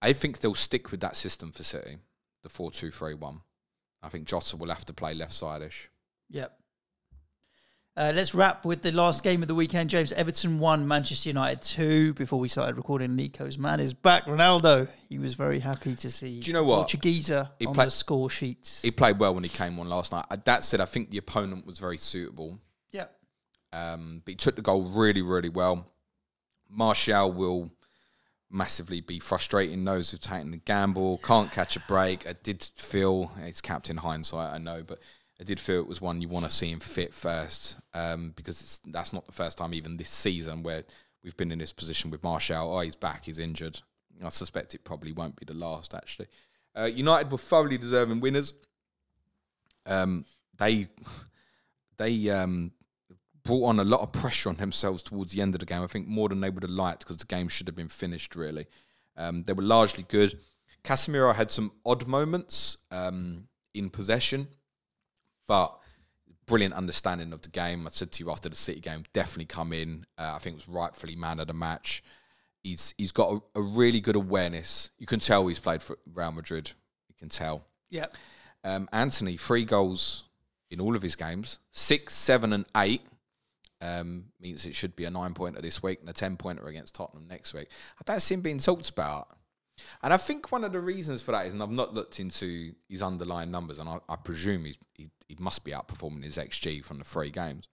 I think they'll stick with that system for City, the 4-2-3-1. I think Jota will have to play left-side-ish. Yep. Let's wrap with the last game of the weekend, James. Everton 1, Manchester United 2. Before we started recording, Nico's man is back. Ronaldo. He was very happy to see Do you know what? Portuguesa on the score sheets. He played well when he came on last night. That said, I think the opponent was very suitable. Yeah. But he took the goal really, really well. Martial will massively be frustrating those who've taken the gamble, can't catch a break. I did feel, it's captain hindsight, I know, but I did feel it was one you want to see him fit first, because that's not the first time even this season where we've been in this position with Martial. Oh, he's back, he's injured. I suspect it probably won't be the last, actually. United were thoroughly deserving winners. They brought on a lot of pressure on themselves towards the end of the game, I think more than they would have liked, because the game should have been finished, really. They were largely good. Casemiro had some odd moments in possession, but brilliant understanding of the game. I said to you after the City game, definitely come in. I think it was rightfully man of the match. He's got a really good awareness. You can tell he's played for Real Madrid. You can tell. Yeah. Anthony, 3 goals in all of his games. 6, 7 and 8. Means it should be a 9-pointer this week and a 10-pointer against Tottenham next week. I don't see him being talked about. And I think one of the reasons for that is, and I've not looked into his underlying numbers, and I presume he must be outperforming his XG from the 3 games.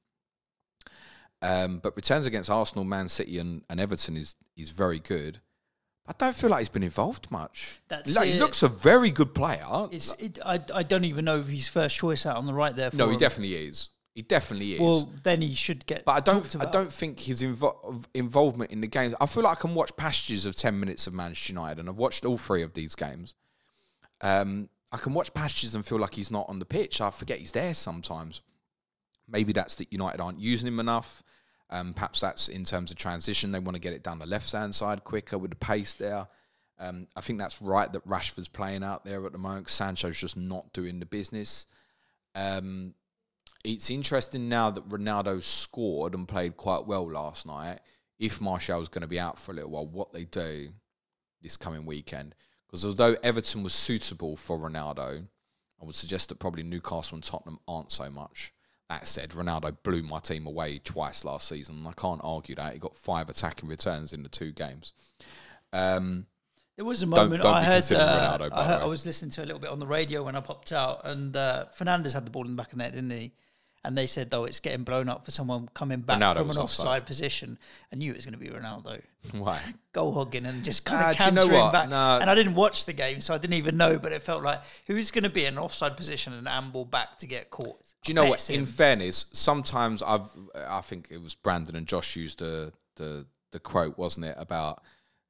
But returns against Arsenal, Man City and Everton is very good. I don't feel like he's been involved much. He looks a very good player. I don't even know if he's first choice out on the right there. No, he definitely is. He definitely is. Well, then he should get. But I don't think his involvement in the games. I feel like I can watch passages of 10 minutes of Manchester United, and I've watched all 3 of these games. I can watch passages and feel like he's not on the pitch. I forget he's there sometimes. Maybe that's that United aren't using him enough. Perhaps that's in terms of transition. They want to get it down the left-hand side quicker with the pace there. I think that's right that Rashford's playing out there at the moment. Sancho's just not doing the business. It's interesting now that Ronaldo scored and played quite well last night. If Martial's going to be out for a little while, what they do this coming weekend. Because although Everton was suitable for Ronaldo, I would suggest that probably Newcastle and Tottenham aren't so much. That said, Ronaldo blew my team away twice last season. I can't argue that. He got 5 attacking returns in the 2 games. There was a moment I heard, Ronaldo, I was listening to a little bit on the radio when I popped out, and Fernandes had the ball in the back of the net, didn't he? And they said, it's getting blown up for someone coming back from an offside position. I knew it was going to be Ronaldo. Why? Goal hogging and just kind of cantering back. No. And I didn't watch the game, so I didn't even know, but it felt like, who's going to be in an offside position and amble back to get caught? Do you know what? In fairness, sometimes I think it was Brandon and Josh used the quote, wasn't it, about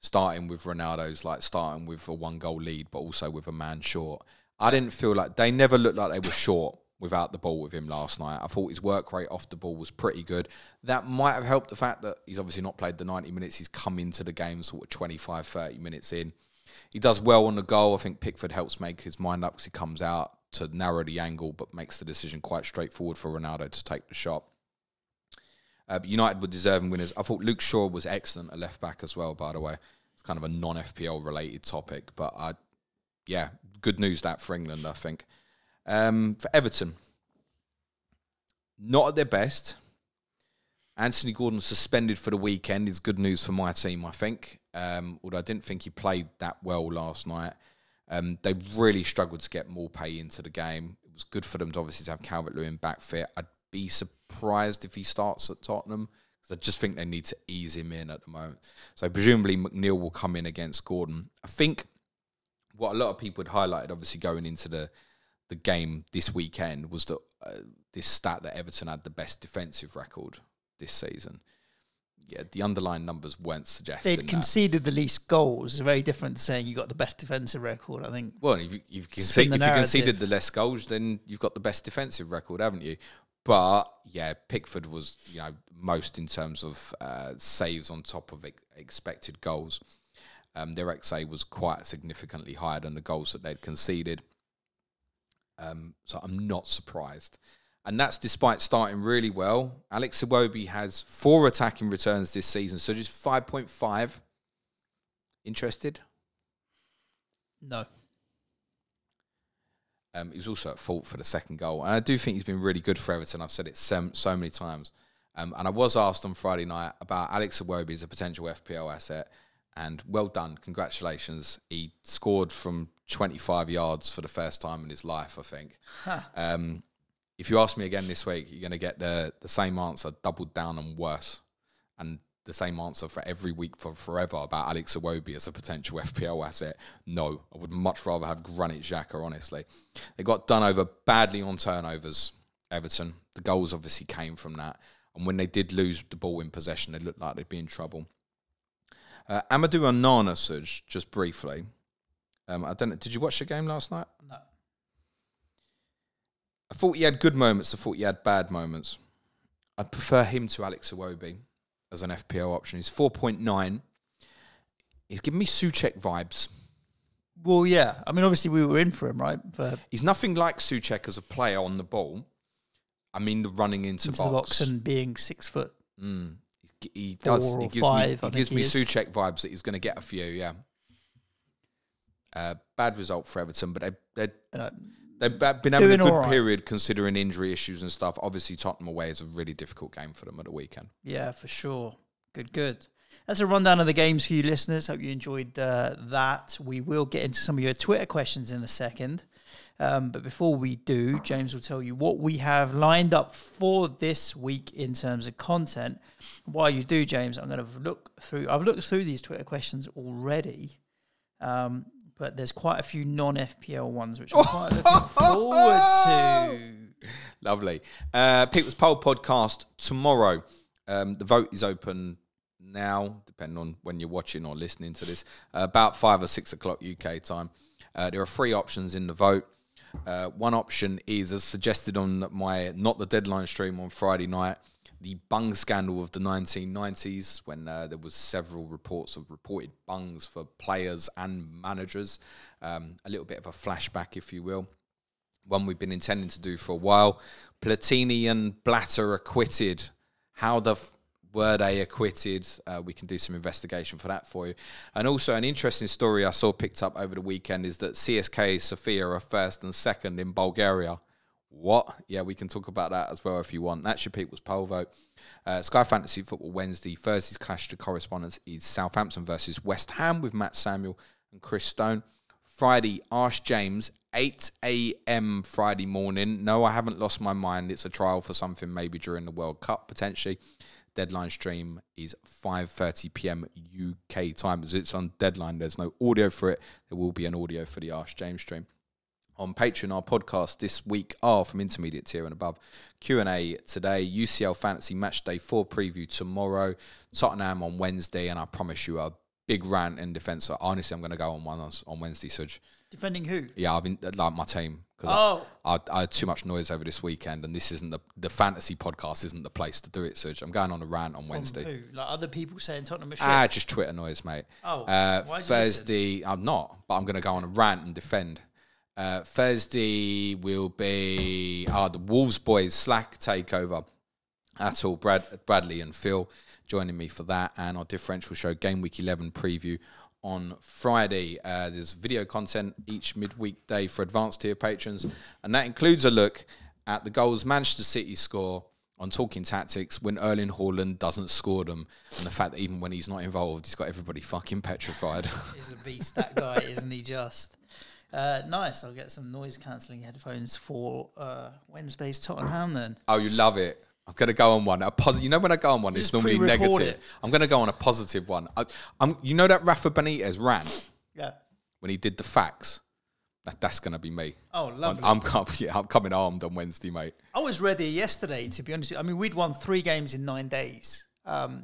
starting with Ronaldo's like starting with a 1-goal lead, but also with a man short. I didn't feel like they never looked like they were short without the ball with him last night. I thought his work rate off the ball was pretty good. That might have helped the fact that he's obviously not played the 90 minutes. He's come into the game sort of 25, 30 minutes in. He does well on the goal. I think Pickford helps make his mind up because he comes out to narrow the angle, but makes the decision quite straightforward for Ronaldo to take the shot. But United were deserving winners. I thought Luke Shaw was excellent at left back as well, by the way. It's kind of a non-FPL related topic, but good news that for England, I think. For Everton, not at their best. Anthony Gordon suspended for the weekend is good news for my team, I think. Although I didn't think he played that well last night. They really struggled to get more pay into the game. It was good for them to obviously have Calvert-Lewin back fit. I'd be surprised if he starts at Tottenham, because I just think they need to ease him in at the moment. So presumably McNeil will come in against Gordon. I think what a lot of people had highlighted, obviously going into the game this weekend, was that this stat that Everton had the best defensive record this season. Yeah, the underlying numbers weren't suggesting they'd conceded the least goals. It's very different to saying you got the best defensive record, I think. Well, if you conceded the less goals, then you've got the best defensive record, haven't you? But yeah, Pickford was most in terms of saves on top of expected goals. Their XA was quite significantly higher than the goals that they'd conceded. So I'm not surprised. And that's despite starting really well. Alex Iwobi has 4 attacking returns this season, so just 5.5. Interested? No. He was also at fault for the second goal. And I do think he's been really good for Everton. I've said it so many times. And I was asked on Friday night about Alex Iwobi as a potential FPL asset. And well done. Congratulations. He scored from 25 yards for the first time in his life, I think. Huh. If you ask me again this week, you're going to get the same answer, doubled down and worse. And the same answer for every week for forever about Alex Iwobi as a potential FPL asset. No, I would much rather have Granit Xhaka, honestly. They got done over badly on turnovers, Everton. The goals obviously came from that. And when they did lose the ball in possession, they looked like they'd be in trouble. Amadou Onana, Suj, just briefly. I don't know. Did you watch the game last night? No. I thought he had good moments. I thought he had bad moments. I'd prefer him to Alex Iwobi as an FPL option. He's 4.9. He's giving me Souček vibes. Well, yeah. I mean, obviously we were in for him, right? He's nothing like Souček as a player on the ball. I mean, the running into the box and being 6 foot. He does. He gives me Souček vibes that he's going to get a few. Yeah. Bad result for Everton, but they've been having a good period considering injury issues and stuff. Obviously, Tottenham away is a really difficult game for them at the weekend. Yeah, for sure. Good. That's a rundown of the games for you listeners. Hope you enjoyed that. We will get into some of your Twitter questions in a second. But before we do, James will tell you what we have lined up for this week in terms of content. While you do, James, I'm going to look through. I've looked through these Twitter questions already, but there's quite a few non-FPL ones, which I'm quite looking forward to. Lovely. People's Poll podcast tomorrow. The vote is open now, depending on when you're watching or listening to this, about 5 or 6 o'clock UK time. There are 3 options in the vote. One option is, as suggested on my Not the Deadline stream on Friday night, the bung scandal of the 1990s, when there was several reports of reported bungs for players and managers. A little bit of a flashback, if you will. One we've been intending to do for a while. Platini and Blatter acquitted. Were they acquitted? We can do some investigation for that for you. And also an interesting story I saw picked up over the weekend is that CSK Sofia are first and second in Bulgaria. What? Yeah, we can talk about that as well if you want. That's your people's poll vote. Sky Fantasy Football Wednesday. Thursday's clash to correspondence is Southampton versus West Ham with Matt Samuel and Chris Stone. Friday, Ask James, 8 a.m. Friday morning. No, I haven't lost my mind. It's a trial for something maybe during the World Cup, potentially. Deadline stream is 5:30 p.m. UK time. As it's on deadline, there's no audio for it. There will be an audio for the Ask James stream. On Patreon, our podcast this week are from intermediate tier and above. Q&A today, UCL Fantasy Match Day 4 preview tomorrow, Tottenham on Wednesday, and I promise you a big rant in defence. Honestly, I'm going to go on one on Wednesday, Suj. Defending who? Yeah, I've been like my team. Cause I had too much noise over this weekend, and this isn't the fantasy podcast isn't the place to do it, Suj. I'm going on a rant on Wednesday. Who? Like other people saying Tottenham are shit? Just Twitter noise, mate. Thursday, I'm not, but I'm going to go on a rant and defend. Thursday will be the Wolves boys Slack takeover. That's all. Bradley and Phil joining me for that, and our differential show Gameweek 11 preview on Friday. There's video content each midweek day for advanced tier patrons, and that includes a look at the goals Manchester City score on Talking Tactics when Erling Haaland doesn't score them, and the fact that even when he's not involved, he's got everybody fucking petrified. He's a beast, that guy, isn't he just? Nice, I'll get some noise cancelling headphones for Wednesday's Tottenham then. Oh, you love it. I'm going to go on one. You know when I go on one, it's normally negative. It. I'm going to go on a positive one. You know that Rafa Benitez rant? Yeah. When he did the facts? That's going to be me. Oh, lovely. I'm coming armed on Wednesday, mate. I was ready yesterday, to be honest with you. I mean, we'd won 3 games in 9 days,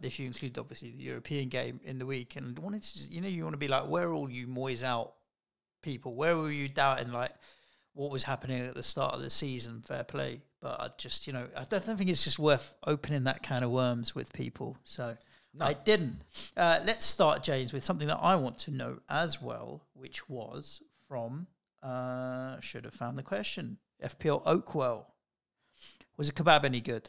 if you include, obviously, the European game in the week. And wanted to, you want to be like, where are all you Moyes out people? Where were you doubting, like, what was happening at the start of the season? Fair play. But I just, I don't think it's just worth opening that can of worms with people. So no. I didn't. Let's start, James, with something that I want to know as well, which was from, should have found the question, FPL Oakwell. Was the kebab any good?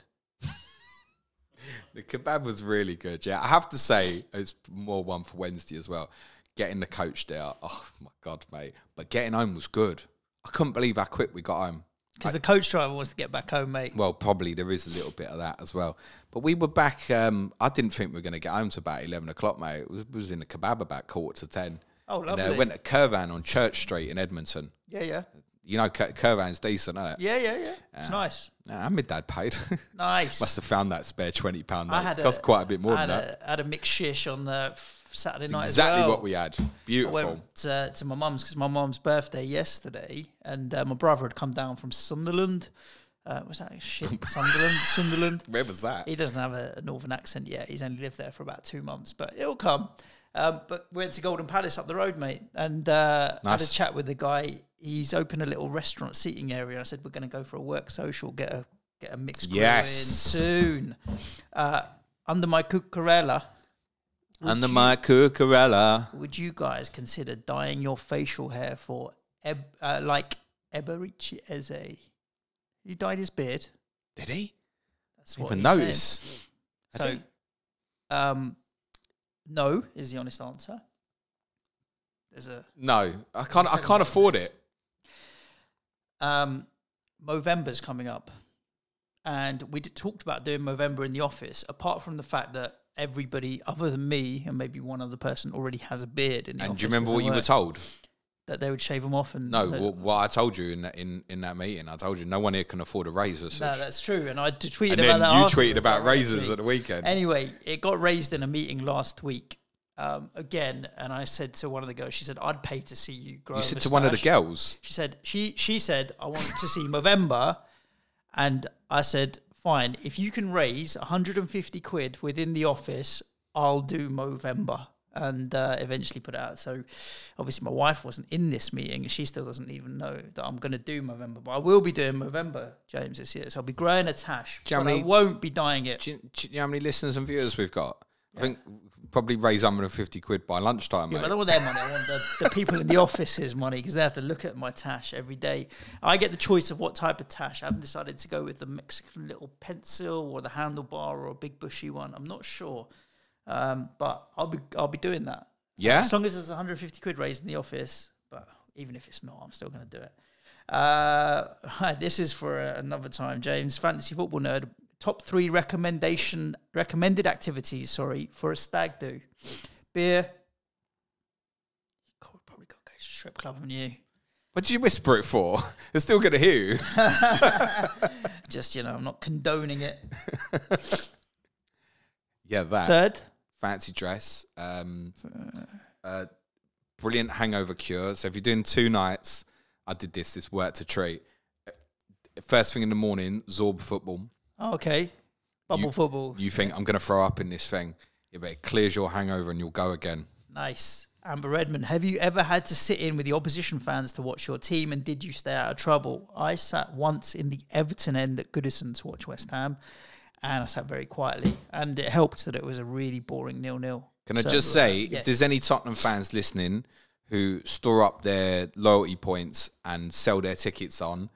The kebab was really good, yeah. I have to say, it's more one for Wednesday as well. Getting the coach there, oh my God, mate. But getting home was good. I couldn't believe how quick we got home. Because the coach driver wants to get back home, mate. Well, probably there is a little bit of that as well. But we were back, I didn't think we were going to get home to about 11 o'clock, mate. It was in the kebab about 9:45. Oh, lovely. And went to Curvan on Church Street in Edmonton. Yeah, yeah. You know, Curvan's decent, isn't it? Yeah. It's nice. And my dad paid. Nice. Must have found that spare £20. It cost quite a bit more than that. I had a mixed shish on Saturday night exactly as well. what we had. Beautiful. I went to my mum's because my mum's birthday yesterday, and my brother had come down from Sunderland. Was that shit? Sunderland. Where was that? He doesn't have a northern accent yet. He's only lived there for about 2 months, but it'll come. But we went to Golden Palace up the road, mate, and nice. Had a chat with the guy. He's opened a little restaurant seating area. I said we're going to go for a work social, get a mixed grill in soon. Under my cucurella. Would you guys consider dyeing your facial hair for like Eberici Eze? He dyed his beard. Did he? That's what he noticed. So, no is the honest answer. No. I can't afford it. Movember's coming up, and we talked about doing Movember in the office. Apart from the fact that everybody other than me and maybe one other person already has a beard in the office. And do you remember what you were told? That they would shave them off. And what I told you in that meeting, I told you no one here can afford a razor. No, that's true. And I tweeted and about that. And then you tweeted about razors at the weekend. Anyway, it got raised in a meeting last week. Again, and I said to one of the girls, she said, I'd pay to see you grow a moustache. You said to one of the girls? She said, she said, I want to see Movember. And I said, fine, if you can raise 150 quid within the office, I'll do Movember. And eventually put it out. So obviously my wife wasn't in this meeting. She still doesn't even know that I'm going to do Movember. But I will be doing Movember, James, this year. So I'll be growing a tash, but I won't be dyeing it. Do you know how many listeners and viewers we've got? I think probably raise 150 quid by lunchtime, mate. But I don't want their money. I want the people in the office's money, because they have to look at my tash every day. I get the choice of what type of tash. I haven't decided to go with the Mexican little pencil or the handlebar or a big bushy one. I'm not sure, but I'll be doing that. Yeah, as long as there's 150 quid raised in the office. But even if it's not, I'm still going to do it. This is for another time, James. Fantasy football nerd. Top 3 recommended activities, for a stag do. Beer. God, probably got to go to a strip club, haven't you? What did you whisper it for? They're still going to hear you. Just, I'm not condoning it. Yeah, that. Third. Fancy dress. Brilliant hangover cure. So if you're doing 2 nights, I did this worked a treat. First thing in the morning, Zorb football. Oh, okay. Bubble football. You think, I'm going to throw up in this thing. Yeah, but it clears your hangover and you'll go again. Nice. Amber Redmond, have you ever had to sit in with the opposition fans to watch your team, and did you stay out of trouble? I sat once in the Everton end at Goodison to watch West Ham, and I sat very quietly, and it helped that it was a really boring 0-0. Can I just say, if there's any Tottenham fans listening who store up their loyalty points and sell their tickets on,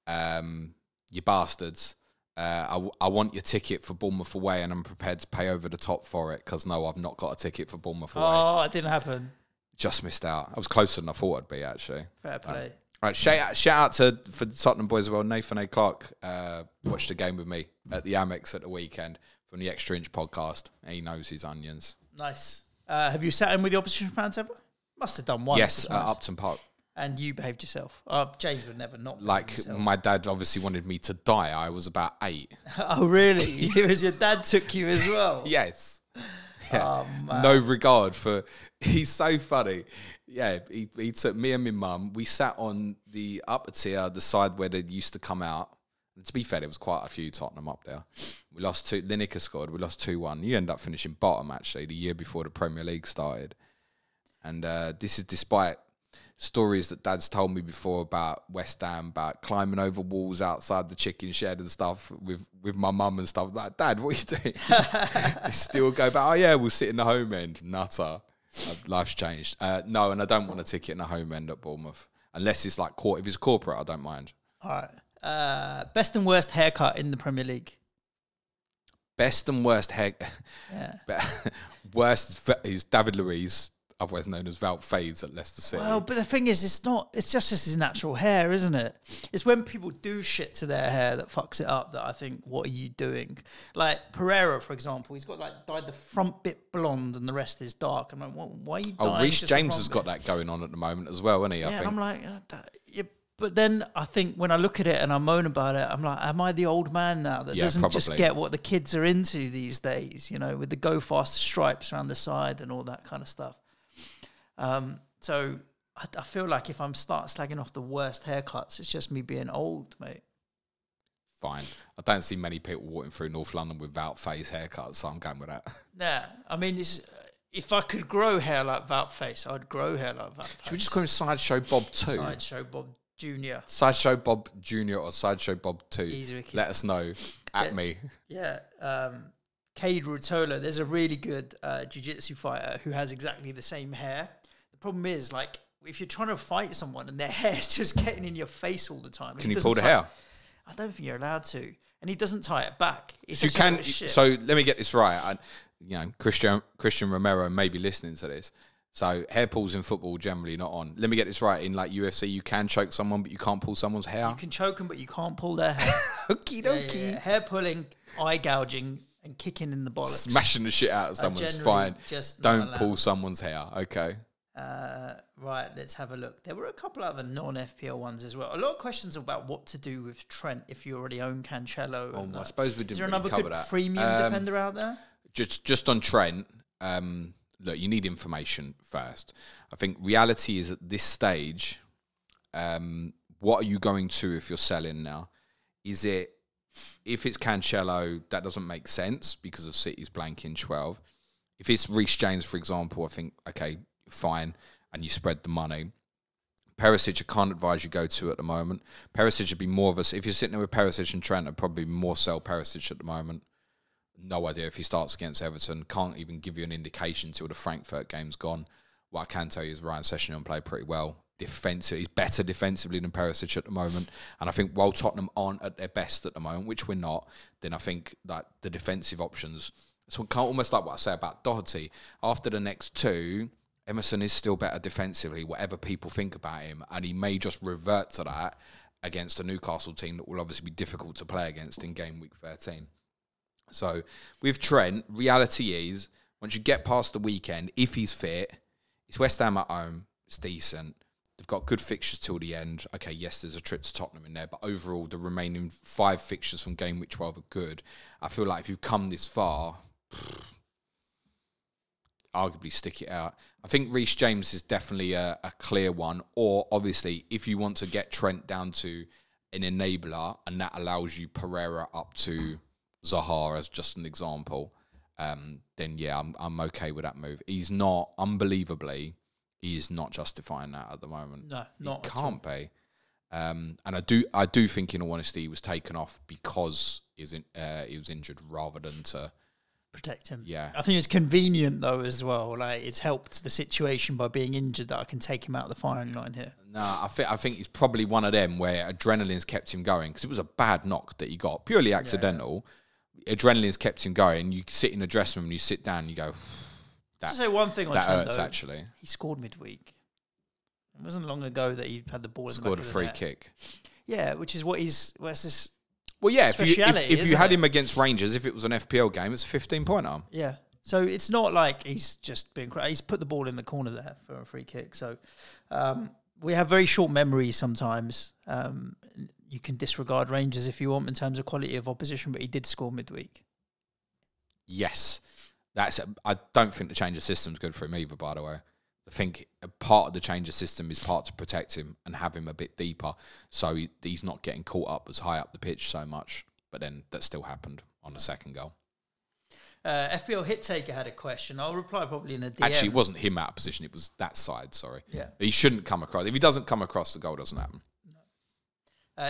you bastards, I want your ticket for Bournemouth away, and I'm prepared to pay over the top for it, because no, I've not got a ticket for Bournemouth away. Oh, it didn't happen. Just missed out. I was closer than I thought I'd be, actually. Fair play. All right, shout out for the Tottenham boys as well. Nathan A. Clark watched the game with me at the Amex at the weekend from the Extra Inch podcast. He knows his onions. Nice. Have you sat in with the opposition fans ever? Must have done once. Yes, at Upton Park. And you behaved yourself. James would never not. Like, my dad obviously wanted me to die. I was about 8. Oh, really? It was your dad took you as well? Yes. Yeah. Oh, man. No regard for... He's so funny. Yeah, he took me and my mum. We sat on the upper tier, the side where they used to come out. And to be fair, there was quite a few Tottenham up there. We lost 2... Lineker scored. We lost 2-1. You end up finishing bottom, actually, the year before the Premier League started. And this is despite... stories that Dad's told me before about West Ham, about climbing over walls outside the chicken shed and stuff with my mum and stuff. Like, Dad, what are you doing? They still go back, oh yeah, we'll sit in the home end. Nutter. Life's changed. No, and I don't want a ticket in the home end at Bournemouth. Unless it's like, if it's corporate, I don't mind. All right. Best and worst haircut in the Premier League? Best and worst hair... Yeah. Worst is David Louise, otherwise known as Val Fades at Leicester City. Well, but the thing is, it's just his natural hair, isn't it? It's when people do shit to their hair that fucks it up that I think, what are you doing? Like Pereira, for example, he's got dyed the front bit blonde and the rest is dark. I'm like, why are you dyeing? Oh, Reece James has got that going on at the moment as well, hasn't he? Yeah, I think. and I'm like, but then I think when I look at it and I moan about it, I'm like, am I the old man now that doesn't probably just get what the kids are into these days, with the go fast stripes around the side and all that kind of stuff? So I feel like if I'm slagging off the worst haircuts, it's just me being old, mate. Fine. I don't see many people walking through North London without face haircuts, so I'm going with that. Nah, I mean, if I could grow hair like Wout Face, I'd grow hair like Wout Face. Should we just call him Sideshow Bob 2? Sideshow Bob Jr. Sideshow Bob Jr. or Sideshow Bob 2. Easy, let us know at me. Yeah. Cade Rutola, there's a really good jiu-jitsu fighter who has exactly the same hair. The problem is, like, if you're trying to fight someone and their hair's just getting in your face all the time. Can you pull the hair? I don't think you're allowed to. And he doesn't tie it back. So you can. So let me get this right. Christian Romero may be listening to this. So hair pulls in football generally not on. Let me get this right. In like UFC, you can choke someone, but you can't pull someone's hair. You can choke them, but you can't pull their hair. Okie dokie. Yeah. Hair pulling, eye gouging, and kicking in the bollocks. Smashing the shit out of someone's fine. Don't pull someone's hair. Okay. Right, let's have a look. There were a couple other non-FPL ones as well. A lot of questions about what to do with Trent if you already own Cancelo. Oh, I suppose we didn't really cover that. Is there another good premium defender out there? Just on Trent, look, you need information first. I think reality is at this stage, what are you going to if you're selling now? Is it, if it's Cancelo, that doesn't make sense because of City's blanking 12. If it's Reece James, for example, I think, okay, fine, and you spread the money. Perisic, I can't advise you go to at the moment. Perisic would be more of a... If you're sitting there with Perisic and Trent, I'd probably more sell Perisic at the moment. no idea if he starts against Everton. Can't even give you an indication till the Frankfurt game's gone. What I can tell you is Ryan Sessegnon played pretty well. Defensive, he's better defensively than Perisic at the moment. And I think while Tottenham aren't at their best at the moment, which we're not, then I think that the defensive options, it's almost like what I say about Doherty. After the next two, Emerson is still better defensively, whatever people think about him. And he may just revert to that against a Newcastle team that will obviously be difficult to play against in game week 13. So with Trent, reality is, once you get past the weekend, if he's fit, it's West Ham at home, it's decent. They've got good fixtures till the end. Okay, yes, there's a trip to Tottenham in there, but overall, the remaining 5 fixtures from game week 12 are good. I feel like if you've come this far, arguably stick it out. I think Reece James is definitely a clear one. Or, obviously, if you want to get Trent down to an enabler, and that allows you Pereira up to Zaha as just an example, then, yeah, I'm okay with that move. He's not, unbelievably... He is not justifying that at the moment. No, not at all. Can't be. And I do think, in all honesty, he was taken off because he was injured rather than to protect him. Yeah, I think it's convenient though as well. Like it's helped the situation by being injured that I can take him out of the firing line here. No, I think he's probably one of them where adrenaline's kept him going because it was a bad knock that he got, purely accidental. Yeah. Adrenaline's kept him going. You sit in the dressing room and you sit down and you go. To say one thing on that Trent, hurts, though, actually. He scored midweek. It wasn't long ago that he had the ball in the back scored of a the free net. kick. Yeah, which is what he's... Where's this? Well, yeah, if you had it? him against Rangers, if it was an FPL game, it's a 15-pointer. Yeah. So it's not like he's just been... He's put the ball in the corner there for a free kick. So we have very short memories sometimes. You can disregard Rangers if you want in terms of quality of opposition, but he did score midweek. Yes. I don't think the change of system is good for him either, by the way. I think a part of the change of system is part to protect him and have him a bit deeper so he's not getting caught up as high up the pitch so much. But then that still happened on the second goal. FPL Hit Taker had a question. I'll reply probably in a DM. Actually, it wasn't him out of position. It was that side, sorry. Yeah. He shouldn't come across. If he doesn't come across, the goal doesn't happen.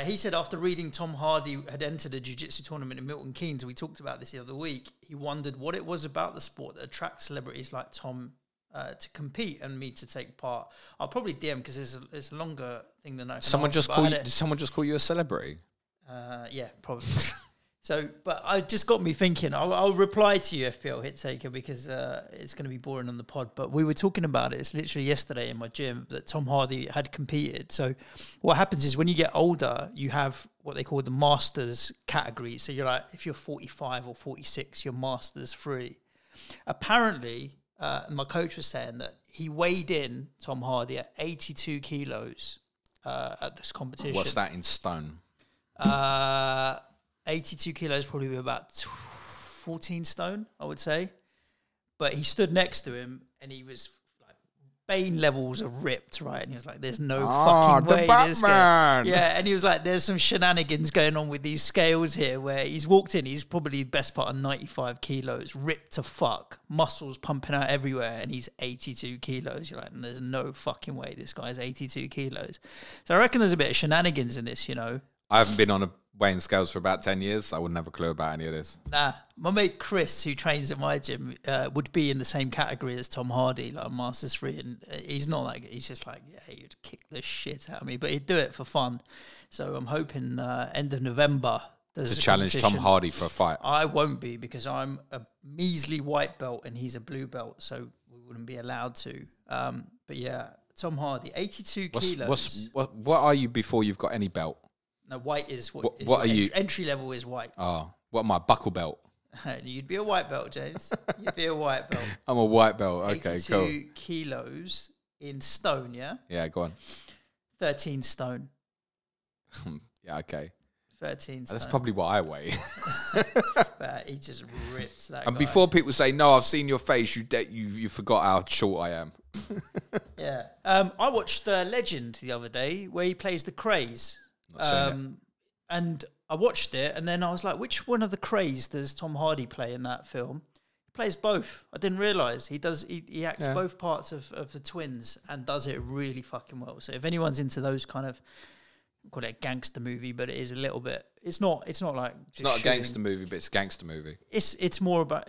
He said after reading Tom Hardy had entered a jiu-jitsu tournament in Milton Keynes, we talked about this the other week, he wondered what it was about the sport that attracts celebrities like Tom to compete and me to take part. I'll probably DM because it's a longer thing than I can Did someone just call you a celebrity? Yeah, probably. So, but it just got me thinking. I'll reply to you, FPL Hit Taker, because it's going to be boring on the pod. But we were talking about it. It's literally yesterday in my gym that Tom Hardy had competed. So, what happens is when you get older, you have what they call the Masters category. So, you're like, if you're 45 or 46, you're Masters free. Apparently, my coach was saying that he weighed in Tom Hardy at 82 kilos at this competition. What's that in stone? 82 kilos, probably about 14 stone, I would say. But he stood next to him and he was like, Bane levels of ripped, right? And he was like, there's no fucking way this guy. Yeah, and he was like, there's some shenanigans going on with these scales here where he's walked in, he's probably the best part of 95 kilos, ripped to fuck, muscles pumping out everywhere, and he's 82 kilos. You're like, there's no fucking way this guy's 82 kilos. So I reckon there's a bit of shenanigans in this, you know. I haven't been on a weighing scales for about 10 years. So I wouldn't have a clue about any of this. Nah, my mate Chris, who trains at my gym, would be in the same category as Tom Hardy, like Masters free, and he's not like, he's just like, yeah, he'd kick the shit out of me, but he'd do it for fun. So I'm hoping end of November to challenge Tom Hardy for a fight. I won't be because I'm a measly white belt and he's a blue belt, so we wouldn't be allowed to. But yeah, Tom Hardy, 82 kilos. What are you before you've got any belt? No, white is what are you? Entry level is white. Oh, what am I? Buckle belt? You'd be a white belt, James. You'd be a white belt. I'm a white belt. Okay, 82 cool. kilos in stone, yeah? Yeah, go on. 13 stone. Yeah, okay. 13 stone. That's probably what I weigh. But he just ripped that And guy. before people say, no, I've seen your face, you forgot how short I am. Yeah. I watched Legend the other day where he plays the Craze. And I watched it and then I was like, which one of the Craze does Tom Hardy play in that film? He plays both. I didn't realise. He acts both parts of the twins and does it really fucking well. So if anyone's into those kind of call it a gangster movie, but it is a little bit. It's not like it's not a gangster movie, but it's a gangster movie. It's more about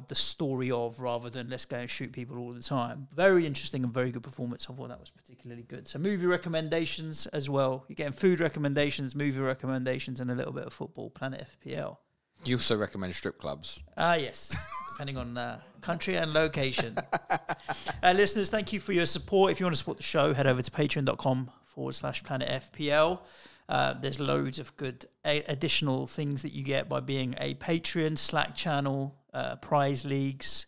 the story of, rather than let's go and shoot people all the time. Very interesting and very good performance. I thought that was particularly good. So movie recommendations as well. You're getting food recommendations, movie recommendations, and a little bit of football. Planet FPL. You also recommend strip clubs. Yes. Depending on country and location. Listeners, thank you for your support. If you want to support the show, head over to patreon.com/Planet FPL. There's loads of good additional things that you get by being a Patreon, Slack channel, prize leagues.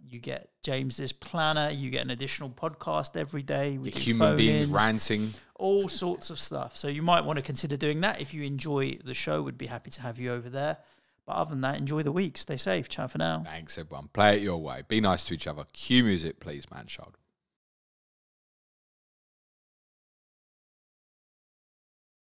You get James's planner. You get an additional podcast every day. With human beings ranting. All sorts of stuff. So you might want to consider doing that. If you enjoy the show, we'd be happy to have you over there. But other than that, enjoy the week. Stay safe. Ciao for now. Thanks, everyone. Play it your way. Be nice to each other. Cue music, please, man child.